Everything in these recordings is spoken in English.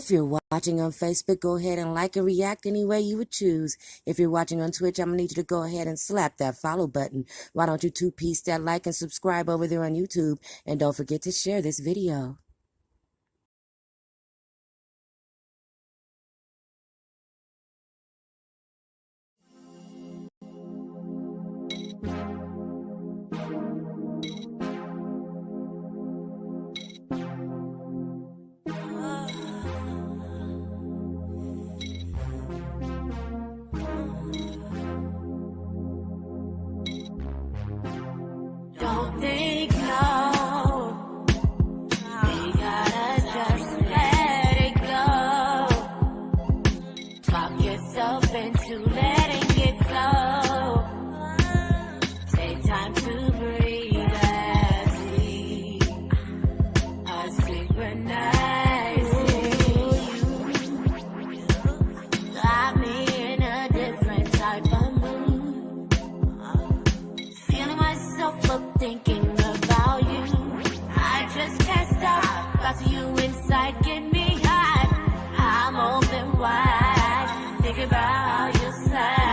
If you're watching on Facebook, go ahead and like and react any way you would choose. If you're watching on Twitch, I'm going to need you to go ahead and slap that follow button. Why don't you two-piece that like and subscribe over there on YouTube? And don't forget to share this video. Don't think no, we gotta just let it go. Talk yourself into letting it flow. Take time to breathe as we are synchronizing. Got me in a different type of mood. Feeling myself up, thinking about you. I just can't stop. Got to you inside, get me high. I'm open wide, thinking about your side.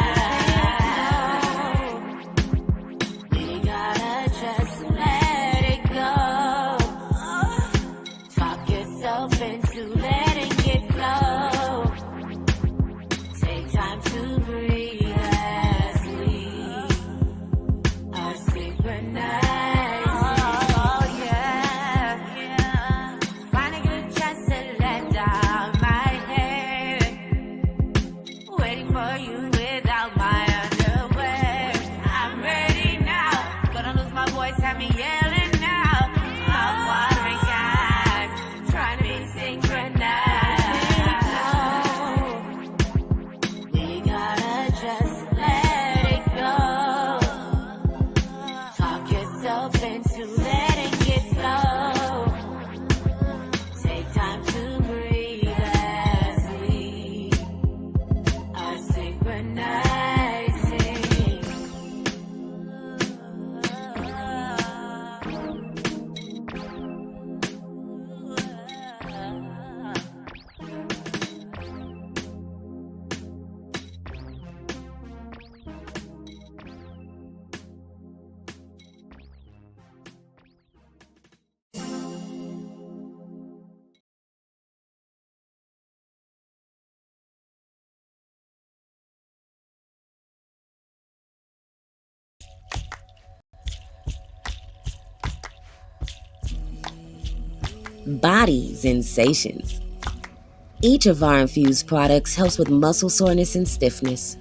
We gotta just let it go. Talk yourself into letting it flow. Take time to breathe as we are synchronized. Oh, yeah. Finally get a chance to let down my hair. Waiting for you without my underwear. I'm ready now. Gonna lose my voice, have me yelling now. Mouth watering guys, trying to be synchronized. We gotta just let it go. Talk yourself into letting it flow. Take time to breathe as we are synchronizing. Body sensations. Each of our infused products helps with muscle soreness and stiffness,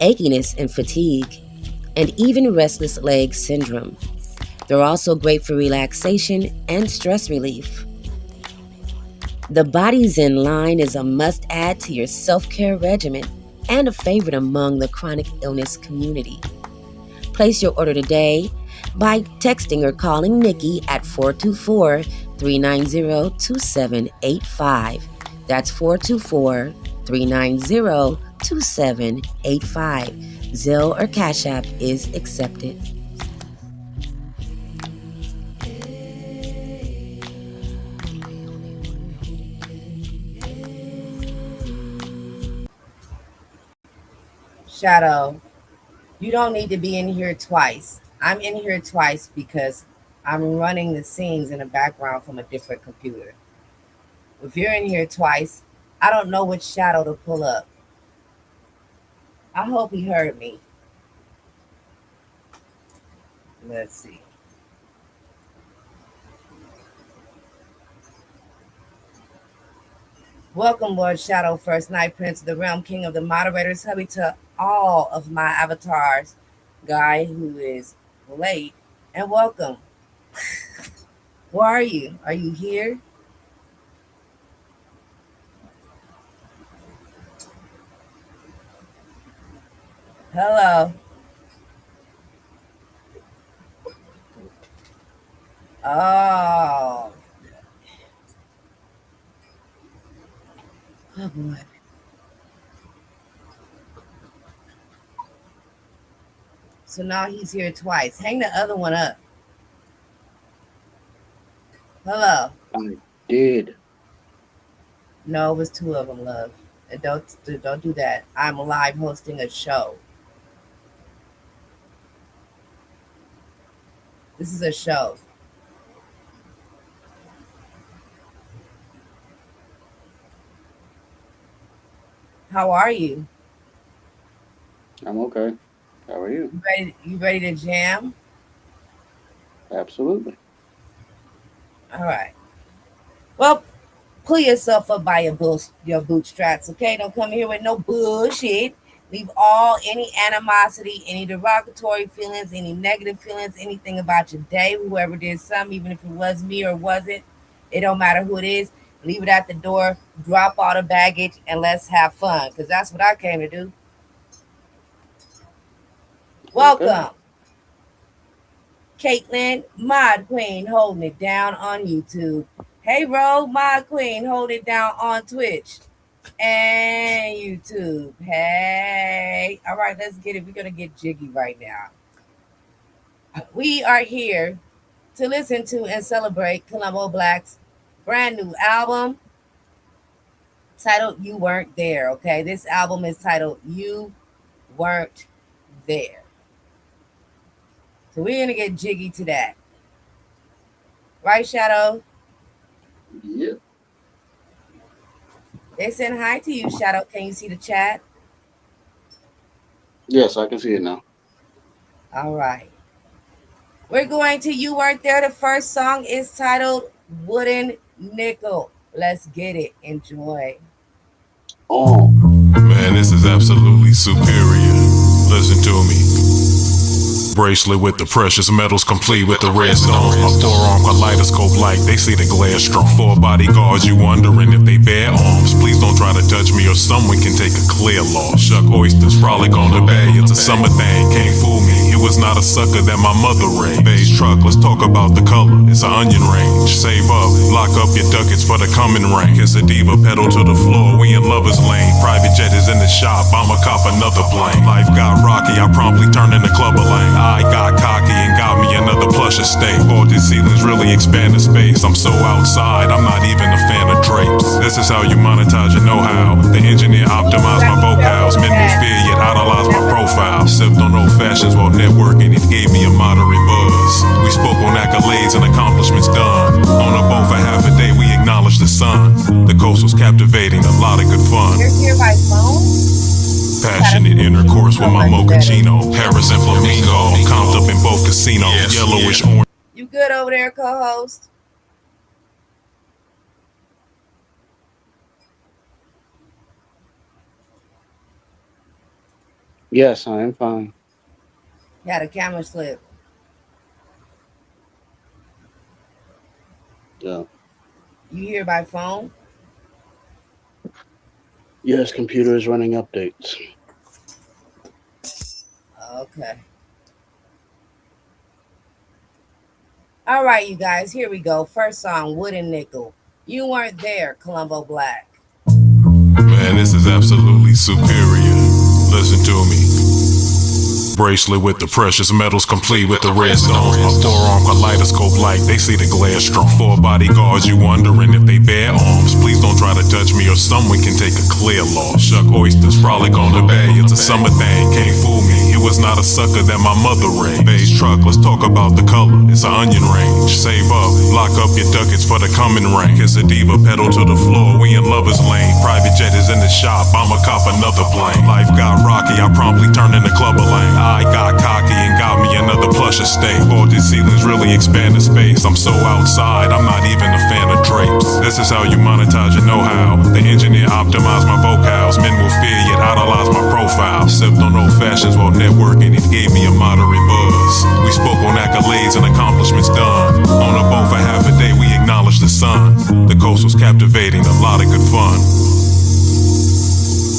achiness and fatigue, and even restless leg syndrome. They're also great for relaxation and stress relief. The Body Zen line is a must-add to your self-care regimen and a favorite among the chronic illness community. Place your order today by texting or calling Nikki at 424-390-2785. That's 424-390-2785. Zelle or Cash App is accepted. Shadow, you don't need to be in here twice. I'm in here twice because I'm running the scenes in the background from a different computer. If you're in here twice, I don't know which shadow to pull up. I hope he heard me. Let's see. Welcome, Lord Shadow, First Night Prince of the Realm, King of the Moderators, hubby to all of my avatars, guy who is late, and welcome. Where are you? Are you here? Hello. Oh. Oh boy. So now he's here twice. Hang the other one up. Hello. I did. No, it was two of them, love. And don't do that. I'm live hosting a show. This is a show. How are you? I'm okay. How are you? You ready to jam? Absolutely. All right. Well, pull yourself up by your bootstraps, okay? Don't come here with no bullshit. Leave all any animosity, any derogatory feelings, any negative feelings, anything about your day, whoever did something, even if it was me or wasn't, it don't matter who it is. Leave it at the door, drop all the baggage, and let's have fun. Because that's what I came to do. Okay. Welcome, Caitlin, Mod Queen, holding it down on YouTube. Hey, Ro, Mod Queen, hold it down on Twitch and YouTube. Hey. All right, let's get it. We're going to get jiggy right now. We are here to listen to and celebrate Columbo Black's brand new album titled You Weren't There. Okay, this album is titled You Weren't There. So we're going to get jiggy to that. Right, Shadow? Yep. They sent hi to you, Shadow. Can you see the chat? Yes, I can see it now. All right. We're going to You Weren't There. The first song is titled Wooden Nickel. Let's get it. Enjoy. Oh. Man, this is absolutely superior. Listen to me. Bracelet with the precious metals, complete with the red stones. My forearm kaleidoscope like they see the glare strong. Four bodyguards, you wondering if they bear arms. Please don't try to touch me or someone can take a clear loss. Shuck oysters, frolic on the bay. It's a summer thing, can't fool me. It was not a sucker that my mother raised. Beige truck, let's talk about the color. It's an onion range. Save up, lock up your ducats for the coming rain. It's a diva, pedal to the floor. We in lovers lane. Private jet is in the shop. I'ma cop another plane. Life got rocky, I promptly turned into clubber lane. I got cocky and got me another plush estate. Vaulted ceilings really expand the space. I'm so outside, I'm not even a fan of drapes. This is how you monetize your know-how. The engineer optimized my vocals. Men will fear yet idolize my profile. Sipped on old fashions while networking. It gave me a moderate buzz. We spoke on accolades and accomplishments done. On a boat for half a day, we acknowledged the sun. The coast was captivating, a lot of good fun. You're here by phone? Passionate intercourse with my mochaccino. Paris and Flamingo, comped up in both casinos. Yellowish orange. You good over there, co-host? Yes, I am fine. Had a camera slip. Yeah. You here by phone? Yes, computer is running updates. Okay. All right, you guys, here we go. First song, Wooden Nickel. You Weren't There, Columbo Black. Man, this is absolutely superior. Listen to me. Bracelet with the precious metals, complete with the red stones. My forearm kaleidoscope like they see the glare strong. Four bodyguards, you wondering if they bear arms. Please don't try to touch me or someone can take a clear loss. Shuck oysters, frolic on the bay. It's a summer thing, can't fool me. It was not a sucker that my mother raised. Beige truck, let's talk about the color. It's an onion range. Save up, lock up your ducats for the coming rain. It's a diva, pedal to the floor. We in lovers lane. Private jet is in the shop. I'ma cop another plane. Life got rocky, I promptly turned into clubber lane. I got cocky and got me another plush estate. Vaulted ceilings really expand the space. I'm so outside, I'm not even a fan of drapes. This is how you monetize your know-how. The engineer optimized my vocals. Men will fear yet idolize my profile. Sipped on old fashions while networking. It gave me a moderate buzz. We spoke on accolades and accomplishments done. On a boat for half a day, we acknowledged the sun. The coast was captivating, a lot of good fun.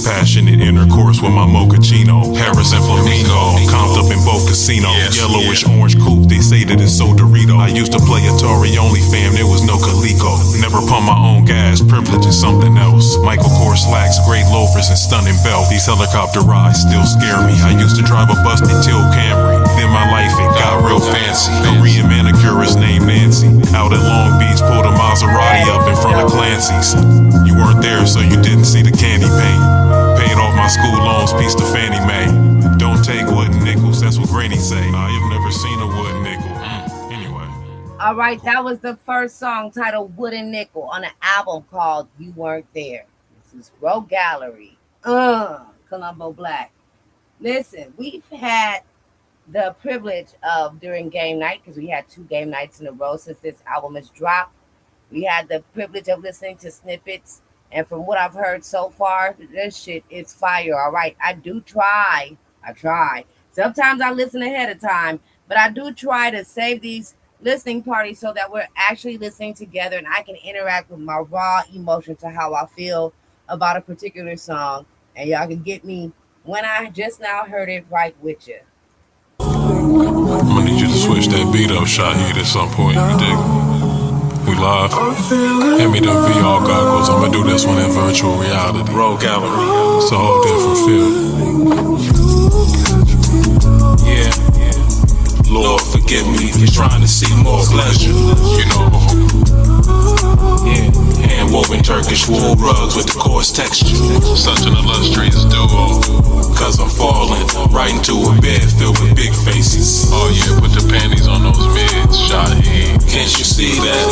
Passionate intercourse with my mochaccino. Paris and Flamingo, comped up in both casinos. Yellowish orange coupe, they say that it's so Dorito. I used to play Atari only, fam, there was no Coleco. Never pump my own gas, privilege is something else. Michael Kors slacks, great loafers and stunning belt. These helicopter rides still scare me. I used to drive a busted Teal Camry. then my life, it got real fancy. Korean manicurist named Nancy. Out at Long Beach, pulled a Maserati up in front of Clancy's. You weren't there, so you didn't see the candy paint. Paid off my school loans, piece to Fannie Mae. Don't take wooden nickels, that's what Granny say. I've never seen a wooden nickel. Anyway. All right, that was the first song titled Wooden Nickel on an album called You Weren't There. This is Row Gallery. Columbo Black. Listen, we've had the privilege of during game night, because we had 2 game nights in a row since this album has dropped. We had the privilege of listening to snippets, and from what I've heard so far, this shit is fire. All right, I try. Sometimes I listen ahead of time, but I do try to save these listening parties so that we're actually listening together and I can interact with my raw emotion to how I feel about a particular song, and y'all can get me when I just now heard it right with you. I'm gonna need you to switch that beat up, Shaheed, at some point. You dig? We live. Hand me them VR goggles. I'm gonna do this one in virtual reality. Roll gallery. It's a whole different feel. Yeah. Lord, forgive me for trying to see more pleasure. You know. Yeah. Hand-woven Turkish wool rugs with the coarse texture. Such an illustrious duo. Cause I'm falling right into a bed filled with big faces. Oh yeah, put the panties on those mids, Shaheed. Can't you see that?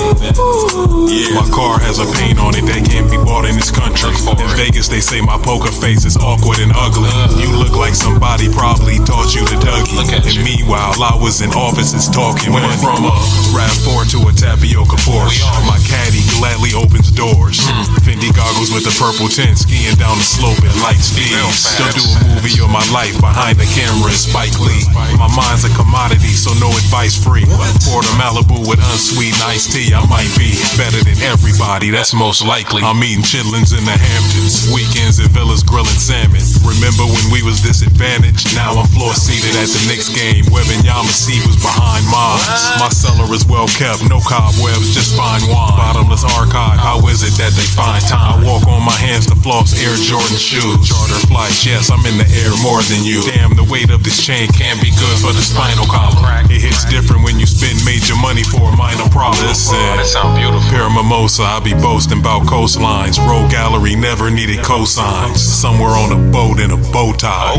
Yeah. My car has a paint on it that can't be bought in this country. In Vegas, they say my poker face is awkward and ugly. You look like somebody probably taught you to Dougie. And meanwhile, I was in offices talking. Went from a RAV4 to a tapioca Porsche. My caddy gladly opens doors. Fendi goggles with the purple tint, skiing down the slope at light speed. Still do a movie of my life behind the camera is Spike Lee. My mind's a commodity, so no advice free. Pour the Malibu with unsweetened iced tea. I might be better than everybody, that's most likely. I'm eating chitlins in the Hamptons, weekends at villas grilling salmon. Remember when we was disadvantaged? Now I'm floor seated at the Knicks game. Wembanyama was behind mine. My cellar is well kept, no cobwebs, just fine wine. Bottomless archive, how is it that they find time? I walk on my hands to floss Air Jordan shoes. Charter flights, yes, I'm in the air more than you. Damn, the weight of this chain can't be good for the spinal column. It hits different when you spend major money for a minor problem. Listen, that sound beautiful. Pair mimosa, I be boasting about coastlines. Row gallery never needed cosigns. Somewhere on a boat in a bow tie.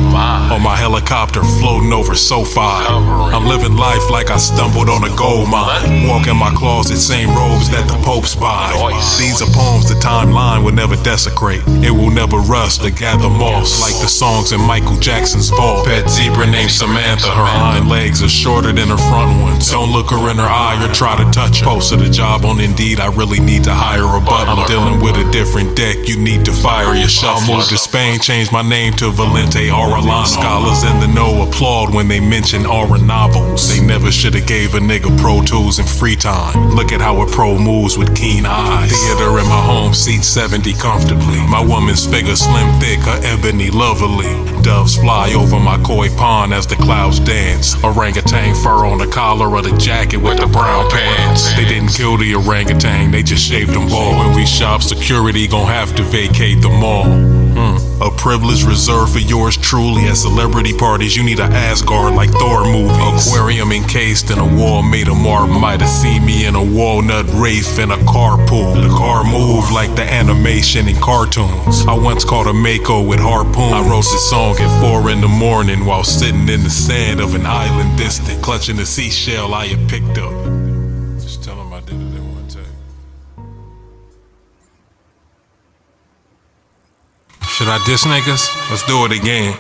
On my helicopter floating over SoFi. I'm living life like I stumbled on a gold mine. Walk in my closet, same robes that the Pope's buy. These are poems the timeline will never desecrate. It will never rust or gather moss like the songs in Michael Jackson's vault. Pet zebra named Samantha. Her hind legs are shorter than her front ones. Don't look her in her eye or try to touch her. Posted a job on Indeed, I really need to hire a butler. I'm dealing with a different deck, you need to fire your shuffler. I moved to Spain, changed my name to Valente Arellano. Scholars in the know applaud when they mention Aura novels. They never should've gave a nigga Pro Tools in free time. Look at how a pro moves with keen eyes. Theater in my home, seat 70 comfortably. My woman's figure slim thick, her ebony lovely. Doves fly over my koi pond as the clouds dance. Orangutan fur on the collar of the jacket with the brown pants. They didn't kill the orangutan, they just shaved them bald. When we shop, security gon' have to vacate the mall. A privilege reserved for yours truly. At celebrity parties, you need an Asgard like Thor movies. Aquarium encased in a wall made of marble. Might have seen me in a walnut wraith in a carpool. The car moved like the animation in cartoons. I once caught a Mako with harpoon. I wrote this song at 4 in the morning while sitting in the sand of an island distant, clutching a seashell I had picked up. Just tell him I did it in one take. Should I diss niggas? Let's do it again.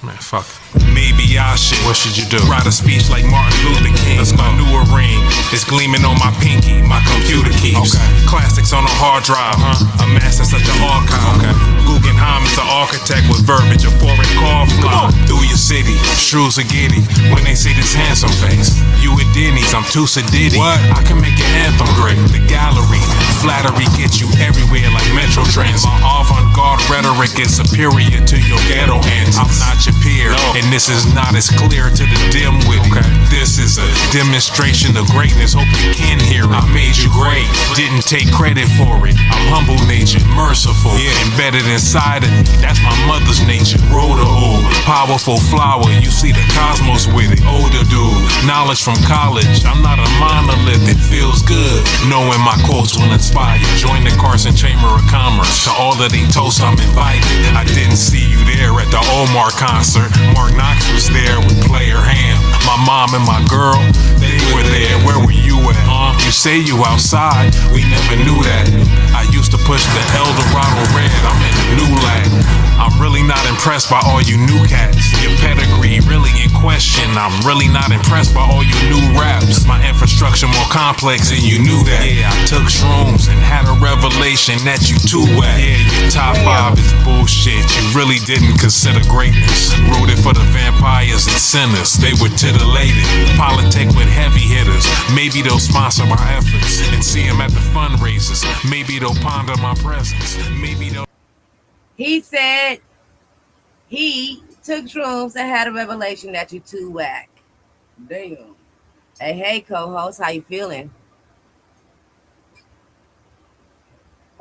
Man, fuck it. Maybe I should. What should you do? Write a speech like Martin Luther King. Let's go. My newer ring is gleaming on my pinky. My computer keeps classics on a hard drive. Amassing such an archive. Guggenheim is an architect with verbiage. A foreign car fly through your city. Shrews are giddy when they see this handsome face. You at Denny's, I'm too sedity. What? I can make your anthem great. The gallery, flattery gets you everywhere like Metro trains. My avant-garde rhetoric is superior to your ghetto antics. I'm not your peer. No. And this is not as clear to the dim-witted. This is a demonstration of greatness, hope you can hear it. I made you great, didn't take credit for it. I'm humble-natured, merciful, embedded inside of me. That's my mother's nature. Rhoda-oo, powerful flower, you see the cosmos with it. Older dude, knowledge from college. I'm not a monolith, it feels good knowing my quotes will inspire. Join the Carson Chamber of Commerce. To all of they toasts, I'm invited. I didn't see you there at the Omar concert. Mark Knox was there with Player Ham. My mom and my girl, they were there. Where were you at? You say you outside, we never knew that. I used to push the Eldorado Red, I'm in the new lag. I'm really not impressed by all you new cats. Your pedigree really in question. I'm really not impressed by all your new raps. My infrastructure more complex and you knew that. Yeah, I took shrooms and had a revelation that you too whack. Yeah, your top 5 is bullshit. You really didn't consider greatness. Rooted for the vampires and sinners. They were titillated. Politic with heavy hitters. Maybe they'll sponsor my efforts and see them at the fundraisers. Maybe they'll ponder my presence. Maybe they'll. He said he took shrooms and had a revelation that you too whack. Damn. Hey, co-host, how you feeling?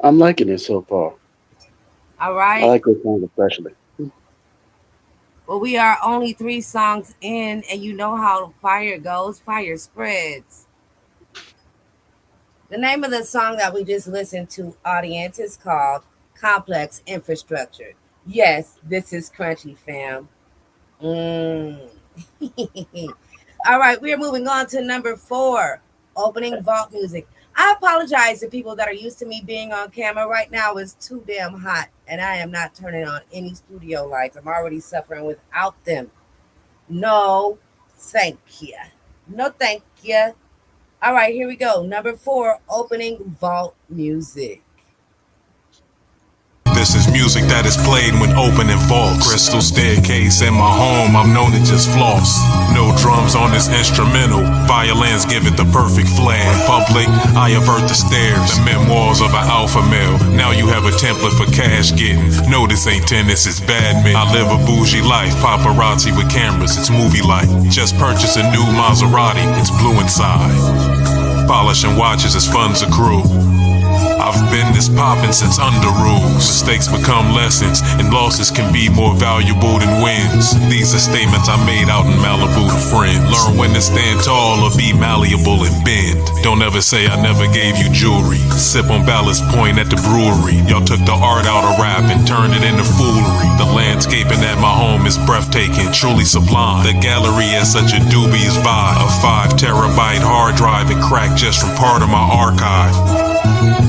I'm liking it so far. All I right. like this song especially. Well, we are only 3 songs in, and you know how fire goes. Fire spreads. The name of the song that we just listened to, audience, is called Complex Infrastructure. Yes, this is Crunchy, fam. All right, we are moving on to number 4, opening vault music. I apologize to people that are used to me being on camera. Right now it's too damn hot, and I am not turning on any studio lights. I'm already suffering without them. No, thank you. No, thank you. All right, here we go. Number 4, opening vault music. This is music that is played when opening vaults. Crystal staircase in my home, I'm known to just floss. No drums on this instrumental. Violins give it the perfect flair. In public, I avert the stares. The memoirs of an alpha male. Now you have a template for cash getting. No, this ain't tennis, it's badminton. I live a bougie life. Paparazzi with cameras, it's movie like. Just purchase a new Maserati, it's blue inside. Polishing watches as funds accrue. I've been this poppin' since under rules. Mistakes become lessons, and losses can be more valuable than wins. These are statements I made out in Malibu to friends. Learn when to stand tall or be malleable and bend. Don't ever say I never gave you jewelry. Sip on Ballast Point at the brewery. Y'all took the art out of rap and turned it into foolery. The landscaping at my home is breathtaking, truly sublime. The gallery has such a dubious vibe. A 5 terabyte hard drive and cracked just from part of my archive.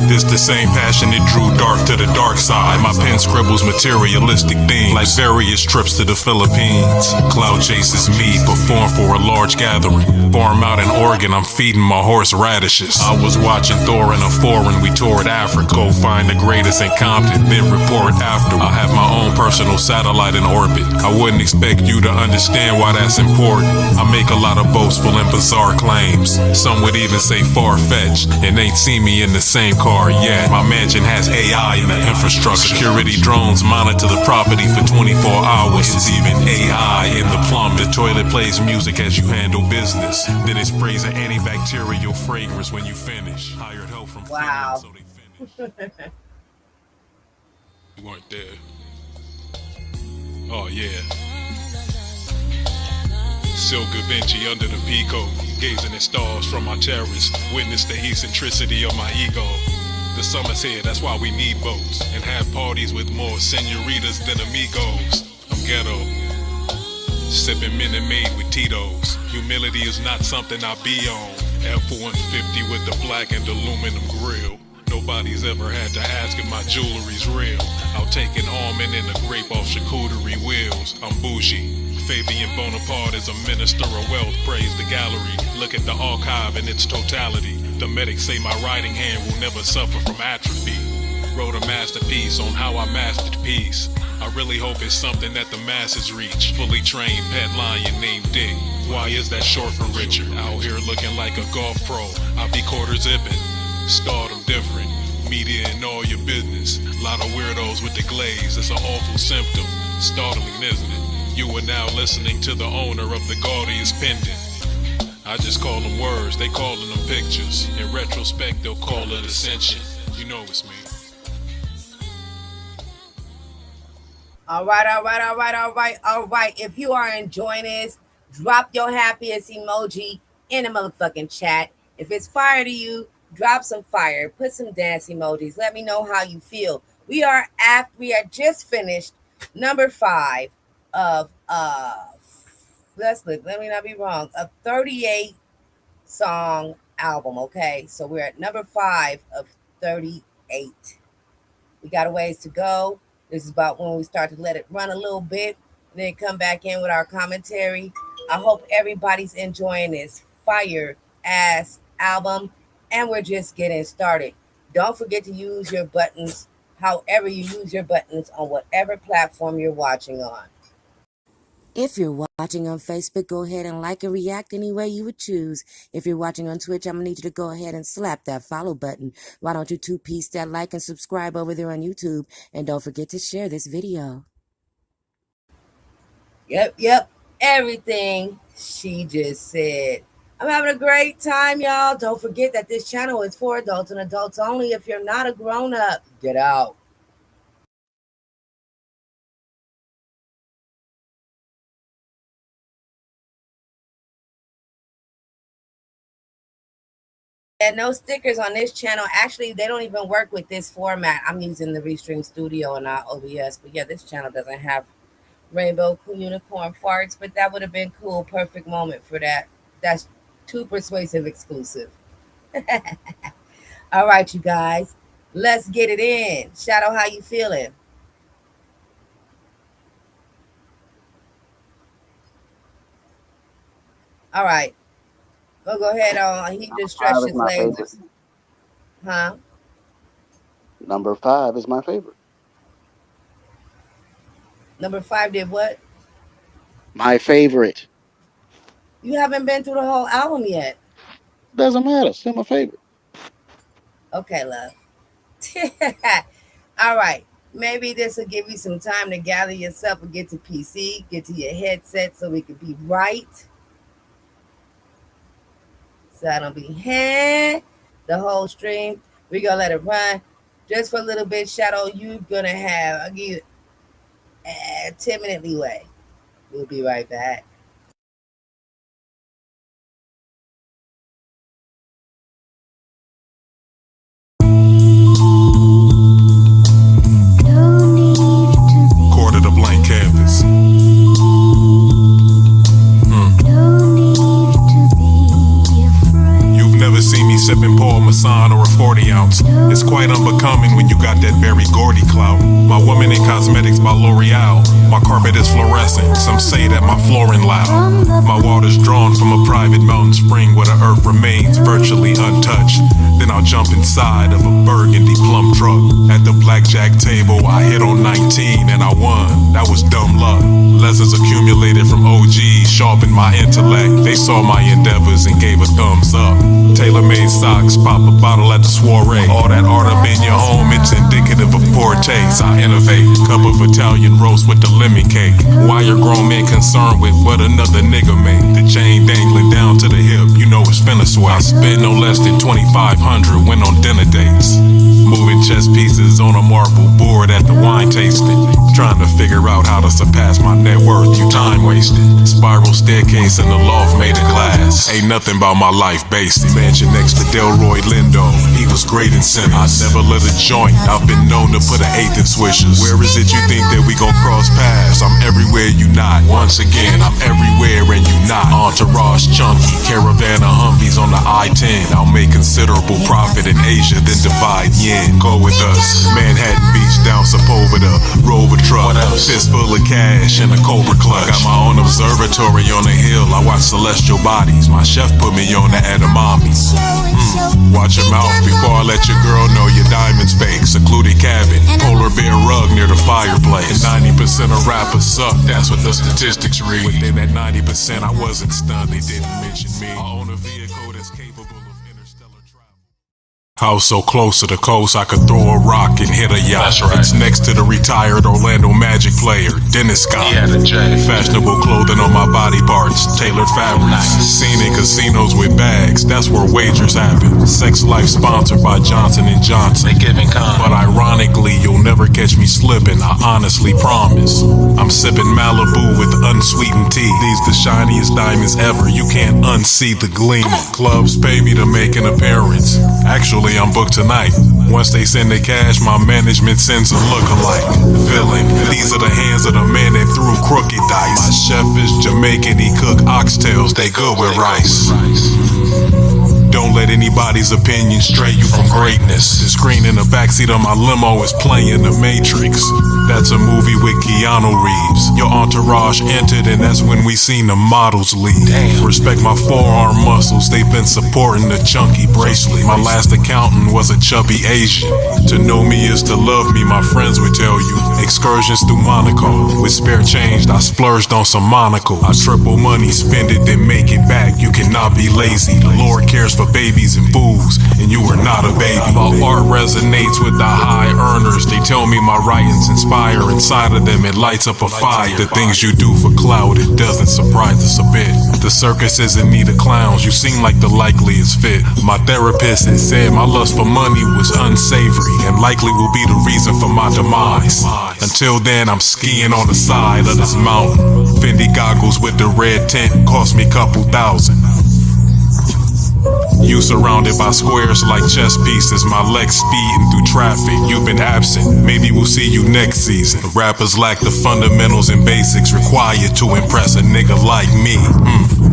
This the same passion that drew dark to the dark side. My pen scribbles materialistic themes, like various trips to the Philippines. Cloud chases me, perform for a large gathering. Farm out in Oregon, I'm feeding my horse radishes. I was watching Thor in a foreign, we toured Africa. Go find the greatest in Compton, then report after. I have my own personal satellite in orbit. I wouldn't expect you to understand why that's important. I make a lot of boastful and bizarre claims. Some would even say far-fetched, and ain't seen me in the same car yet. My mansion has AI in the infrastructure. Security drones monitor the property for 24 hours. It's even AI in the plumbing. The toilet plays music as you handle business. Then it sprays an antibacterial fragrance when you finish. Hired help from Wow. so they finish. You weren't there. Oh yeah. Silk Da Vinci under the Pico, gazing at stars from my terrace. Witness the eccentricity of my ego. The summer's here, that's why we need boats. And have parties with more senoritas than amigos. I'm ghetto. Sipping Minute Maid with Tito's. Humility is not something I be on. F-150 with the black and aluminum grill. Nobody's ever had to ask if my jewelry's real. I'll take an almond and a grape off charcuterie wheels. I'm bougie. Fabian Bonaparte is a minister of wealth. Praise the gallery. Look at the archive in its totality. The medics say my writing hand will never suffer from atrophy. Wrote a masterpiece on how I mastered peace. I really hope it's something that the masses reach. Fully trained pet lion named Dick. Why is that short for Richard? Out here looking like a golf pro. I be quarter zipping. Stardom different. Media and all your business. Lot of weirdos with the glaze. It's an awful symptom. Startling, isn't it? You are now listening to the owner of the gaudiest pendant. I just call them words, they calling them pictures. In retrospect, they'll call it ascension. You know it's me. All right. If you are enjoying this, drop your happiest emoji in the motherfucking chat. If it's fire to you, drop some fire. Put some dance emojis. Let me know how you feel. We are just finished number 5 of let me not be wrong, a 38 song album. Okay, so we're at number 5 of 38. We got a ways to go. This is about when we start to let it run a little bit, and then come back in with our commentary. I hope everybody's enjoying this fire ass album, and we're just getting started. Don't forget to use your buttons, however you use your buttons on whatever platform you're watching on. If you're watching on Facebook, go ahead and like and react any way you would choose. If you're watching on Twitch, I'm going to need you to go ahead and slap that follow button. Why don't you two-piece that like and subscribe over there on YouTube? And don't forget to share this video. Yep. Everything she just said. I'm having a great time, y'all. Don't forget that this channel is for adults and adults only. If you're not a grown-up, get out. And no stickers on this channel. Actually, they don't even work with this format. I'm using the Restream Studio and not OBS. But yeah, this channel doesn't have rainbow unicorn farts, but that would have been cool. Perfect moment for that. That's too persuasive exclusive. All right, you guys. Let's get it in. Shadow, how you feeling? All right. Go ahead on. He just stretched his legs. Huh? Number 5 is my favorite. Number 5 did what? My favorite. You haven't been through the whole album yet. Doesn't matter. Still my favorite. Okay, love. All right. Maybe this will give you some time to gather yourself and get to PC, get to your headset so we can be right. So I don't be the whole stream. We're going to let it run just for a little bit. Shadow, you're going to have, I'll give you a 10-minute leeway. We'll be right back. Quarter to blank canvas. Never see me sipping Paul Masson or a 40 ounce. It's quite unbecoming when you got that very Gordy clout. My woman in cosmetics by L'Oreal. My carpet is fluorescent. Some say that my flooring loud. My water's drawn from a private mountain spring where the earth remains virtually untouched. Then I'll jump inside of a burgundy plum truck. At the blackjack table, I hit on 19 and I won. That was dumb luck. Lessons accumulated from OGs sharpened my intellect. They saw my endeavors and gave a thumbs up. Tailor-made socks, pop a bottle at the soiree. All that art up in your home, it's indicative of poor taste. I innovate, cup of Italian roast with the lemon cake. Why are grown men concerned with what another nigga make? The chain dangling down to the hip, you know it's finna sway. I spent no less than 2,500, went on dinner dates. Moving chess pieces on a marble board at the wine tasting. Trying to figure out how to surpass my net worth, you time wasted. Spiral staircase in the loft made of glass. Ain't nothing about my life basic. Mansion next to Delroy Lindo, he was great in sinners. I never lit a joint, I've been known to put an eighth in swishers. Where is it you think that we gon' cross paths? I'm everywhere you not. Once again, I'm everywhere and you not. Entourage chunky, caravan of Humvees on the I-10. I'll make considerable profit in Asia, then divide yen. Go with us, Manhattan Beach down Sepulveda, Rover truck, fist full of cash and a Cobra clutch. Got my own observatory on the hill, I watch celestial bodies. My chef put me on the edamame. Watch your mouth before I let your girl know your diamonds fake. Secluded cabin, polar bear rug near the fireplace. And 90% of rappers suck, that's what the statistics read. Within that 90%, I wasn't stunned, they didn't mention me. I own a vehicle that's capable of interstellar travel. House so close to the coast, I could throw a rock and hit a yacht. That's right. It's next to the retired Orlando Magic player, Dennis Scott. He had a J. Fashionable clothing on my body parts, tailored fabrics. Scenic casinos with bags, that's where wagers happen. Sex life sponsored by Johnson & Johnson. They giving kind. But ironically, you'll never catch me slipping, I honestly promise. I'm sipping Malibu with unsweetened tea. These the shiniest diamonds ever, you can't unsee the gleam. Clubs pay me to make an appearance. Actually, I'm booked tonight. Once they send the cash, my management sends a lookalike. Villain, these are the hands of the man that threw crooked dice. My chef is Jamaican, he cook oxtails, they good with rice. Don't let anybody's opinion stray you from greatness. The screen in the backseat of my limo is playing The Matrix. That's a movie with Keanu Reeves. Your entourage entered and that's when we seen the models leave. Respect my forearm muscles, they've been supporting the chunky bracelet. My last accountant was a chubby Asian. To know me is to love me, my friends would tell you. Excursions through Monaco. With spare change, I splurged on some monocle. I triple money, spend it, then make it back. You cannot be lazy. The Lord cares for babies and fools, and you are not a baby. My art resonates with the high earners. They tell me my writings inspire. Inside of them, it lights up a fire. The things you do for clout, it doesn't surprise us a bit. The circus is in need of clowns. You seem like the likeliest fit. My therapist has said my lust for money was unsavory and likely will be the reason for my demise. Until then, I'm skiing on the side of this mountain. Fendi goggles with the red tint cost me couple thousand. You surrounded by squares like chess pieces. My legs speeding through traffic. You've been absent. Maybe we'll see you next season. Rappers lack the fundamentals and basics required to impress a nigga like me.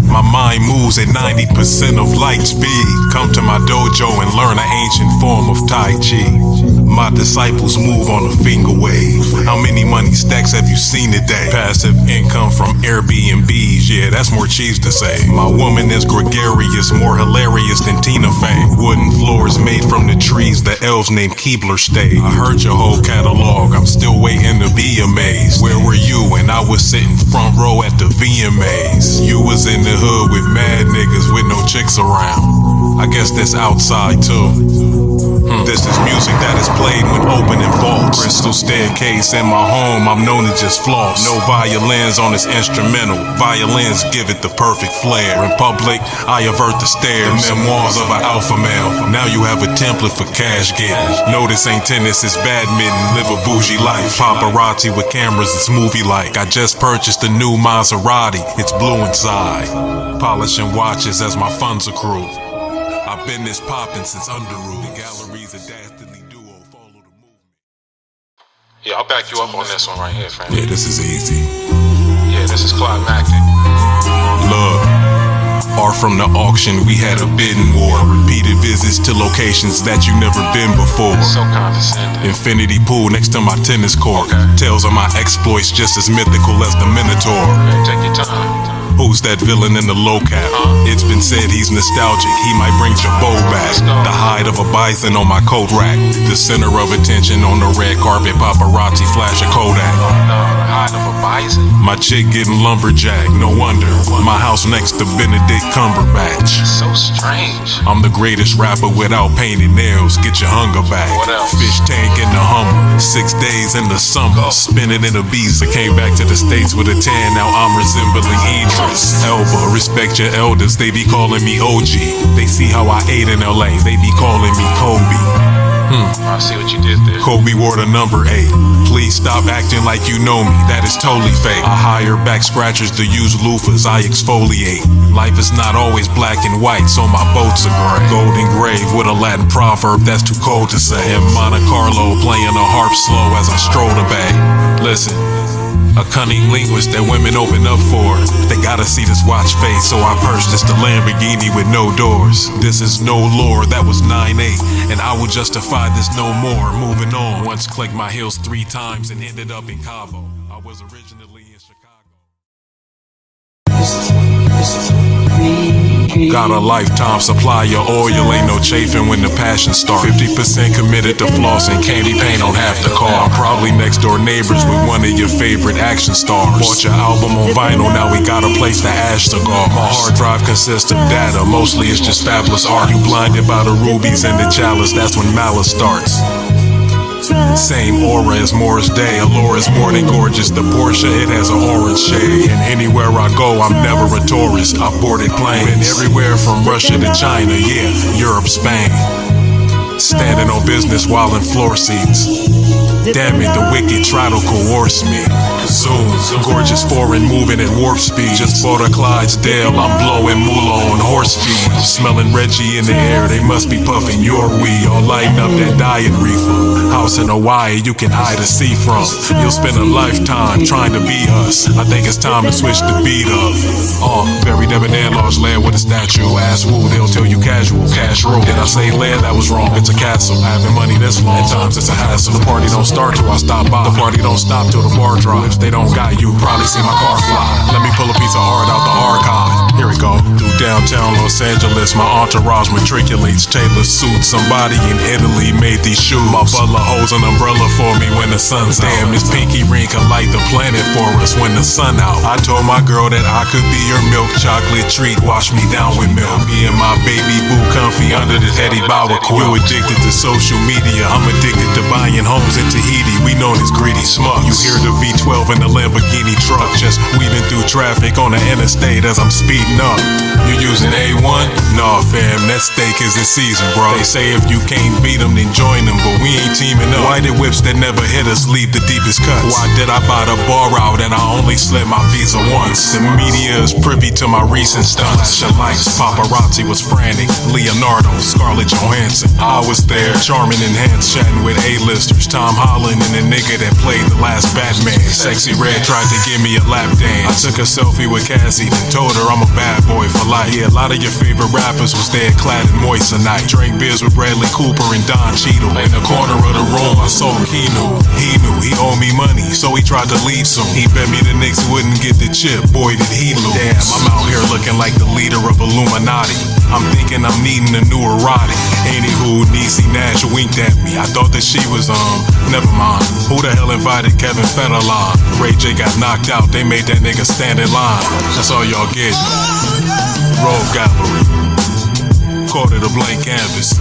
My mind moves at 90% of light speed. Come to my dojo and learn an ancient form of Tai Chi. My disciples move on a finger wave. How many money stacks have you seen today? Passive income from Airbnbs, yeah, that's more cheese to say. My woman is gregarious, more hilarious than Tina Fey. Wooden floors made from the trees the elves named Keebler stayed. I heard your whole catalog, I'm still waiting to be amazed. Where were you when I was sitting front row at the VMAs? You was in the hood with mad niggas with no chicks around. I guess that's outside too. This is music that is played when opening vaults. Crystal staircase in my home, I'm known to just floss. No violins on this instrumental. Violins give it the perfect flair. In public, I avert the stare. The memoirs of an alpha male. Now you have a template for cash getting. No, this ain't tennis, it's badminton. Live a bougie life. Paparazzi with cameras, it's movie-like. I just purchased a new Maserati. It's blue inside. Polishing watches as my funds accrue. I've been this poppin' since Underoos. The galleries a dastardly duo follow the movement. Yeah, I'll back you up on this one right here, friend. Yeah, this is easy. Yeah, this is climactic. Look, art from the auction, we had a bidding war. Repeated visits to locations that you never been before. So condescending. Infinity pool next to my tennis court. Okay. Tales of my exploits just as mythical as the Minotaur. Okay, take your time. Who's that villain in the low cap? It's been said he's nostalgic, he might bring Jabot back. The hide of a bison on my coat rack. The center of attention on the red carpet, paparazzi flash a Kodak. No, the hide of a bison. My chick getting lumberjack, no wonder. My house next to Benedict Cumberbatch. So strange. I'm the greatest rapper without painted nails, get your hunger back. What else? Fish tank in the Hummer, 6 days in the summer. Spinning in a beast, I came back to the States with a tan, now I'm resembling Idris. Elba, respect your elders, they be calling me OG. They see how I ate in LA, they be calling me Kobe. I see what you did there. Kobe wore the number 8. Please stop acting like you know me, that is totally fake. I hire back scratchers to use loofahs, I exfoliate. Life is not always black and white, so my boats are gray. Golden grave with a Latin proverb that's too cold to say. In Monte Carlo playing a harp slow as I stroll the bay. Listen, a cunning linguist that women open up for. They gotta see this watch face, so I purchased a Lamborghini with no doors. This is no lore, that was 9-8, and I will justify this no more. Moving on, once clicked my heels 3 times and ended up in Cabo. I was originally in Chicago. This is Got a lifetime supply of oil, ain't no chafing when the passion starts. 50% committed to flossing, candy paint on half the car. I'm probably next door neighbors with one of your favorite action stars. Bought your album on vinyl, now we got a place to ash cigar. My hard drive consists of data, mostly it's just fabulous art. You blinded by the rubies and the chalice, that's when malice starts. Same aura as Morris Day. Allure's more than gorgeous. The Porsche, it has an orange shade. And anywhere I go, I'm never a tourist. I've boarded planes. Been everywhere from Russia to China, yeah, Europe, Spain. Standing on business while in floor seats. Damn it, the wicked try to coerce me. Zoom, gorgeous foreign moving at warp speed. Just bought a Clydesdale, I'm blowing moolah on horse feed. I'm smelling Reggie in the air, they must be puffing your weed. Or lighting up that diet reefer. House in Hawaii, you can eye the sea from. You'll spend a lifetime trying to be us. I think it's time to switch the beat up. Very debonair, large lair with a statue. Ass woo, they'll tell you casual, cash roll. Did I say lair? That was wrong, it's a castle. Having money this long, at times it's a hassle. The party don't start till I stop by. The party don't stop till the bar drops. If they don't got you, probably see my car fly. Let me pull a piece of art out the archive. Here we go. Through downtown Los Angeles, my entourage matriculates tailored suits. Somebody in Italy made these shoes. My butler holds an umbrella for me when the sun's out. Damn, this pinky ring can light the planet for us when the sun out. I told my girl that I could be your milk chocolate treat. Wash me down with milk. Me and my baby boo comfy under the Teddy Bauer quilt. You addicted to social media, I'm addicted to buying homes in Tahiti. We known as greedy smugs. You hear the V12 in the Lamborghini truck, just weaving through traffic on the interstate as I'm speeding up. You using A1? Nah fam, that steak is in season, bro. They say if you can't beat them, then join them, but we ain't teaming up. Why did whips that never hit us leave the deepest cuts? Why did I buy the bar out and I only slid my visa once? The media is privy to my recent stunts. Your lights, paparazzi was frantic. Leonardo, Scarlett Johansson. I was there, charming and hands chatting with A-listers. Tom Holland and the nigga that played the last Batman. Sexy Red tried to give me a lap dance. I took a selfie with Cassie, then told her I'm a bad boy for life. Yeah, a lot of your favorite rappers was there clad in moissanite. Drank beers with Bradley Cooper and Don Cheadle. In the corner of the room, I saw he knew he owed me money, so he tried to leave soon. He bet me the Knicks wouldn't get the chip, boy did he lose. Damn, I'm out here looking like the leader of Illuminati. I'm thinking I'm needing a new erotic. Anywho, Niecy Nash winked at me. I thought that she was, never mind. Who the hell invited Kevin Federline? Ray J got knocked out, they made that nigga stand in line. That's all y'all get. Rogue Gallery. Called it a blank canvas.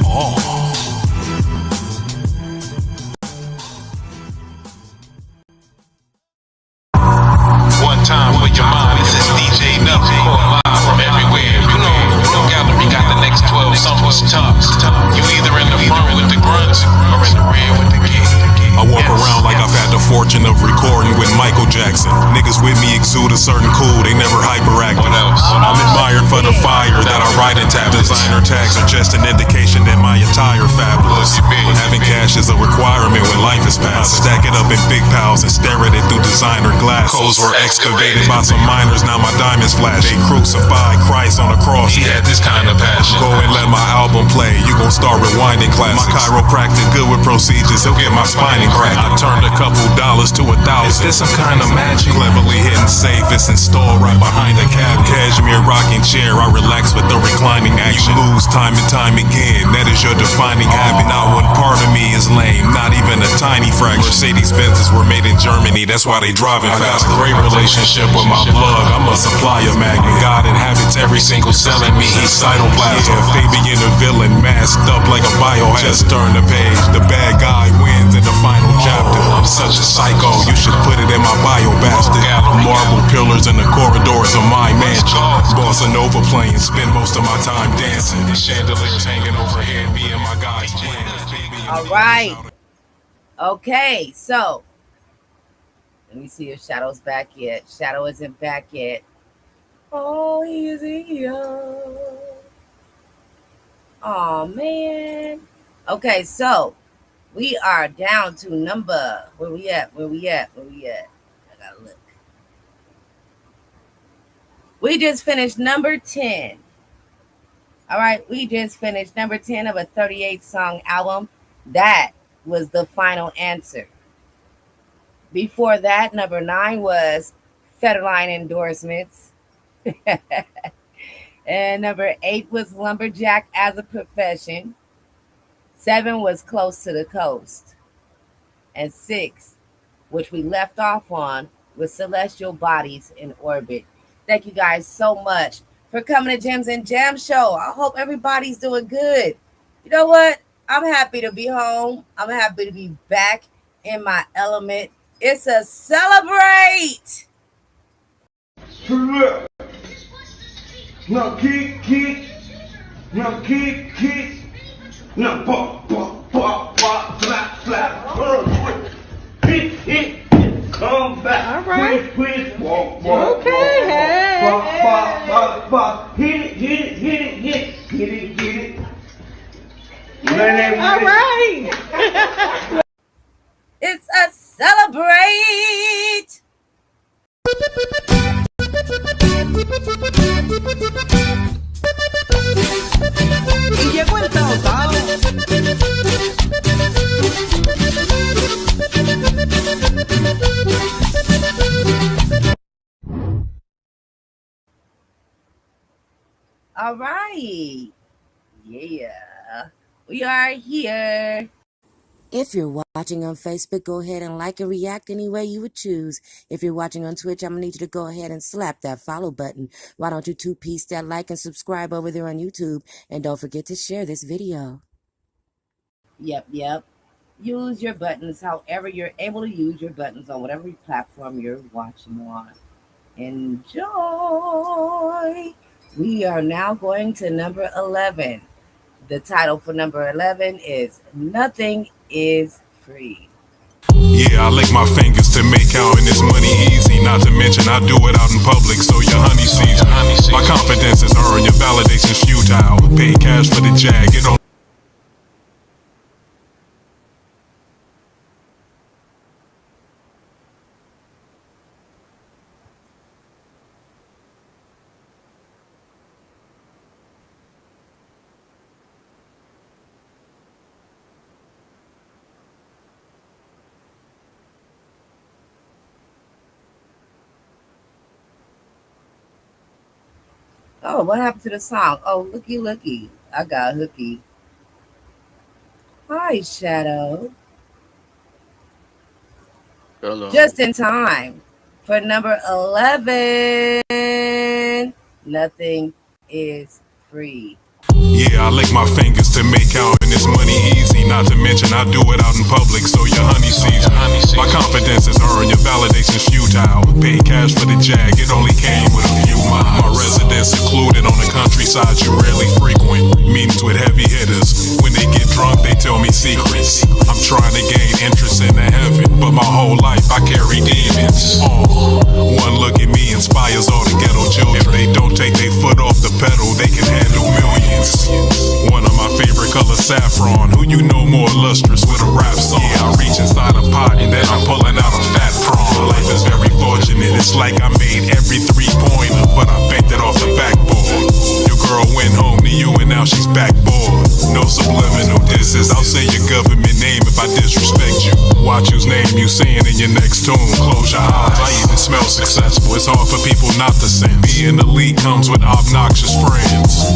Oh. One time for your mind, this is DJ Nuffy, live from everywhere. You know, Gallery got the next 12 summers tough. You either in the front with the grunts or in the rear with the gig. I walk around like I've had the fortune of recording with Michael Jackson. Niggas with me exude a certain cool, they never hyperactive. What else? I'm admired for the fire that I write in tablets. Designer tags are just an indication that my attire fabulous. Having cash is a requirement when life is past. Stack it up in big piles and stare at it through designer glasses. Codes were excavated by some miners, now my diamonds flash. They crucified Christ on the cross, He had this kind of passion. Go and let my album play, you gon' start rewinding classics. My chiropractor good with procedures, he'll get my spine cracked. I turned a couple dollars to 1,000. Is this some kind of magic? Cleverly hidden safe, it's installed right behind the cabinet. Cashmere rocking chair, I relax with the reclining action. You lose time and time again, that is your defining habit. Not one part of me is lame, not even a tiny fraction. Mercedes Benzes were made in Germany, that's why they driving fast. Great relationship with my plug, I'm a supplier magnet. God inhabits every single cell in me, he's cytoplasm. If they begin a villain masked up like a biohazard, just turn the page, the bad guy wins in the final chapter. I'm such a psycho, you should put it in my bio, bastard. Marble pillars in the corridors of my mansion. Bossa Nova playing, spend most of my time dancing. Chandeliers hanging overhead, me and my guys playing. All right. Okay, so let me see if Shadow's back yet. Shadow isn't back yet. Oh, he is here. Oh, man. Okay, so we are down to number. Where we at? I gotta look. We just finished number 10. All right, we just finished number 10 of a 38-song album. That was the final answer. Before that, number 9 was Federline Endorsements. And number 8 was lumberjack as a profession. 7 was close to the coast. And 6, which we left off on, was celestial bodies in orbit. Thank you guys so much for coming to Gems and Jam Show. I hope everybody's doing good. You know what? I'm happy to be home. I'm happy to be back in my element. It's a celebrate. Now kick, now kick, now pop, slap, hit, come back. All right. Quick, walk, Okay, hey. Hit it. All right. It's a celebrate. Y llegó el taotao. All right. Yeah. We are here. If you're watching on Facebook, go ahead and like and react any way you would choose. If you're watching on Twitch, I'm going to need you to go ahead and slap that follow button. Why don't you two-piece that like and subscribe over there on YouTube? And don't forget to share this video. Yep. Use your buttons however you're able to use your buttons on whatever platform you're watching on. Enjoy. We are now going to number 11. The title for number 11 is Nothing is Free. Yeah, I lick my fingers to make counting this money easy. Not to mention I do it out in public so your honey sees. My confidence is earned, your validation's futile. Pay cash for the jag, it don't. Oh, what happened to the song? Oh, looky. I got hooky. Hi, Shadow. Hello. Just in time for number 11. Nothing is free. Yeah, I lick my fingers to make counting this money easy. Not to mention I do it out in public so your honey sees. My confidence is earned, your validation's futile. Pay cash for the jag, it only came with a few miles. My residence secluded on the countryside you rarely frequent. Meetings with heavy hitters. When they get drunk, they tell me secrets. I'm trying to gain interest in the heaven, but my whole life I carry demons. One look at me inspires all the ghetto children. If they don't take their foot off the pedal, they can handle millions. One of my favorite colors, saffron. Who you know more illustrious with a rap song? Yeah, I reach inside a pot and then I'm pulling out a fat prawn. Life is very fortunate. It's like I made every 3-pointer, but I banked it off the backboard. Your girl went home to you and now she's backboard. No subliminal disses. I'll say your government name if I disrespect you. Watch whose name you saying in your next tune. Close your eyes. I even smell successful. It's hard for people not to sense. Being elite comes with obnoxious friends.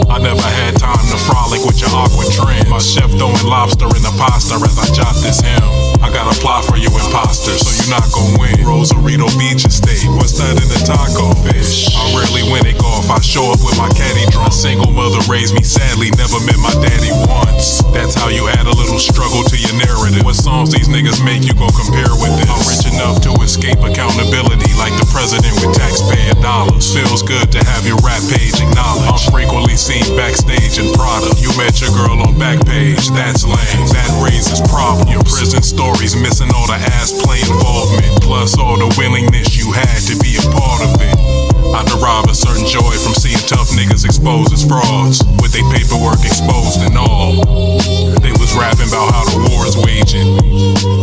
I never had time to frolic with your awkward trends. My chef throwing lobster in the pasta as I jot this hymn. I got a plot for you imposters, so you're not gon' win. Rosarito Beach Estate, what's that in the taco fish? I rarely win it golf, I show up with my caddy drunk. Single mother raised me sadly, never met my daddy once. That's how you add a little struggle to your narrative. What songs these niggas make you gon' compare with this? I'm rich enough to escape accountability like the president with taxpayer dollars. Feels good to have your rap page acknowledged. I'm frequently seen backstage in Prada. You met your girl on Backpage, that's lame. That raises problems. Your prison stories missing all the ass play involvement, plus all the willingness you had to be a part of it. I derive a certain joy from seeing tough niggas exposed as frauds, with their paperwork exposed and all. They was rapping about how the war's waging.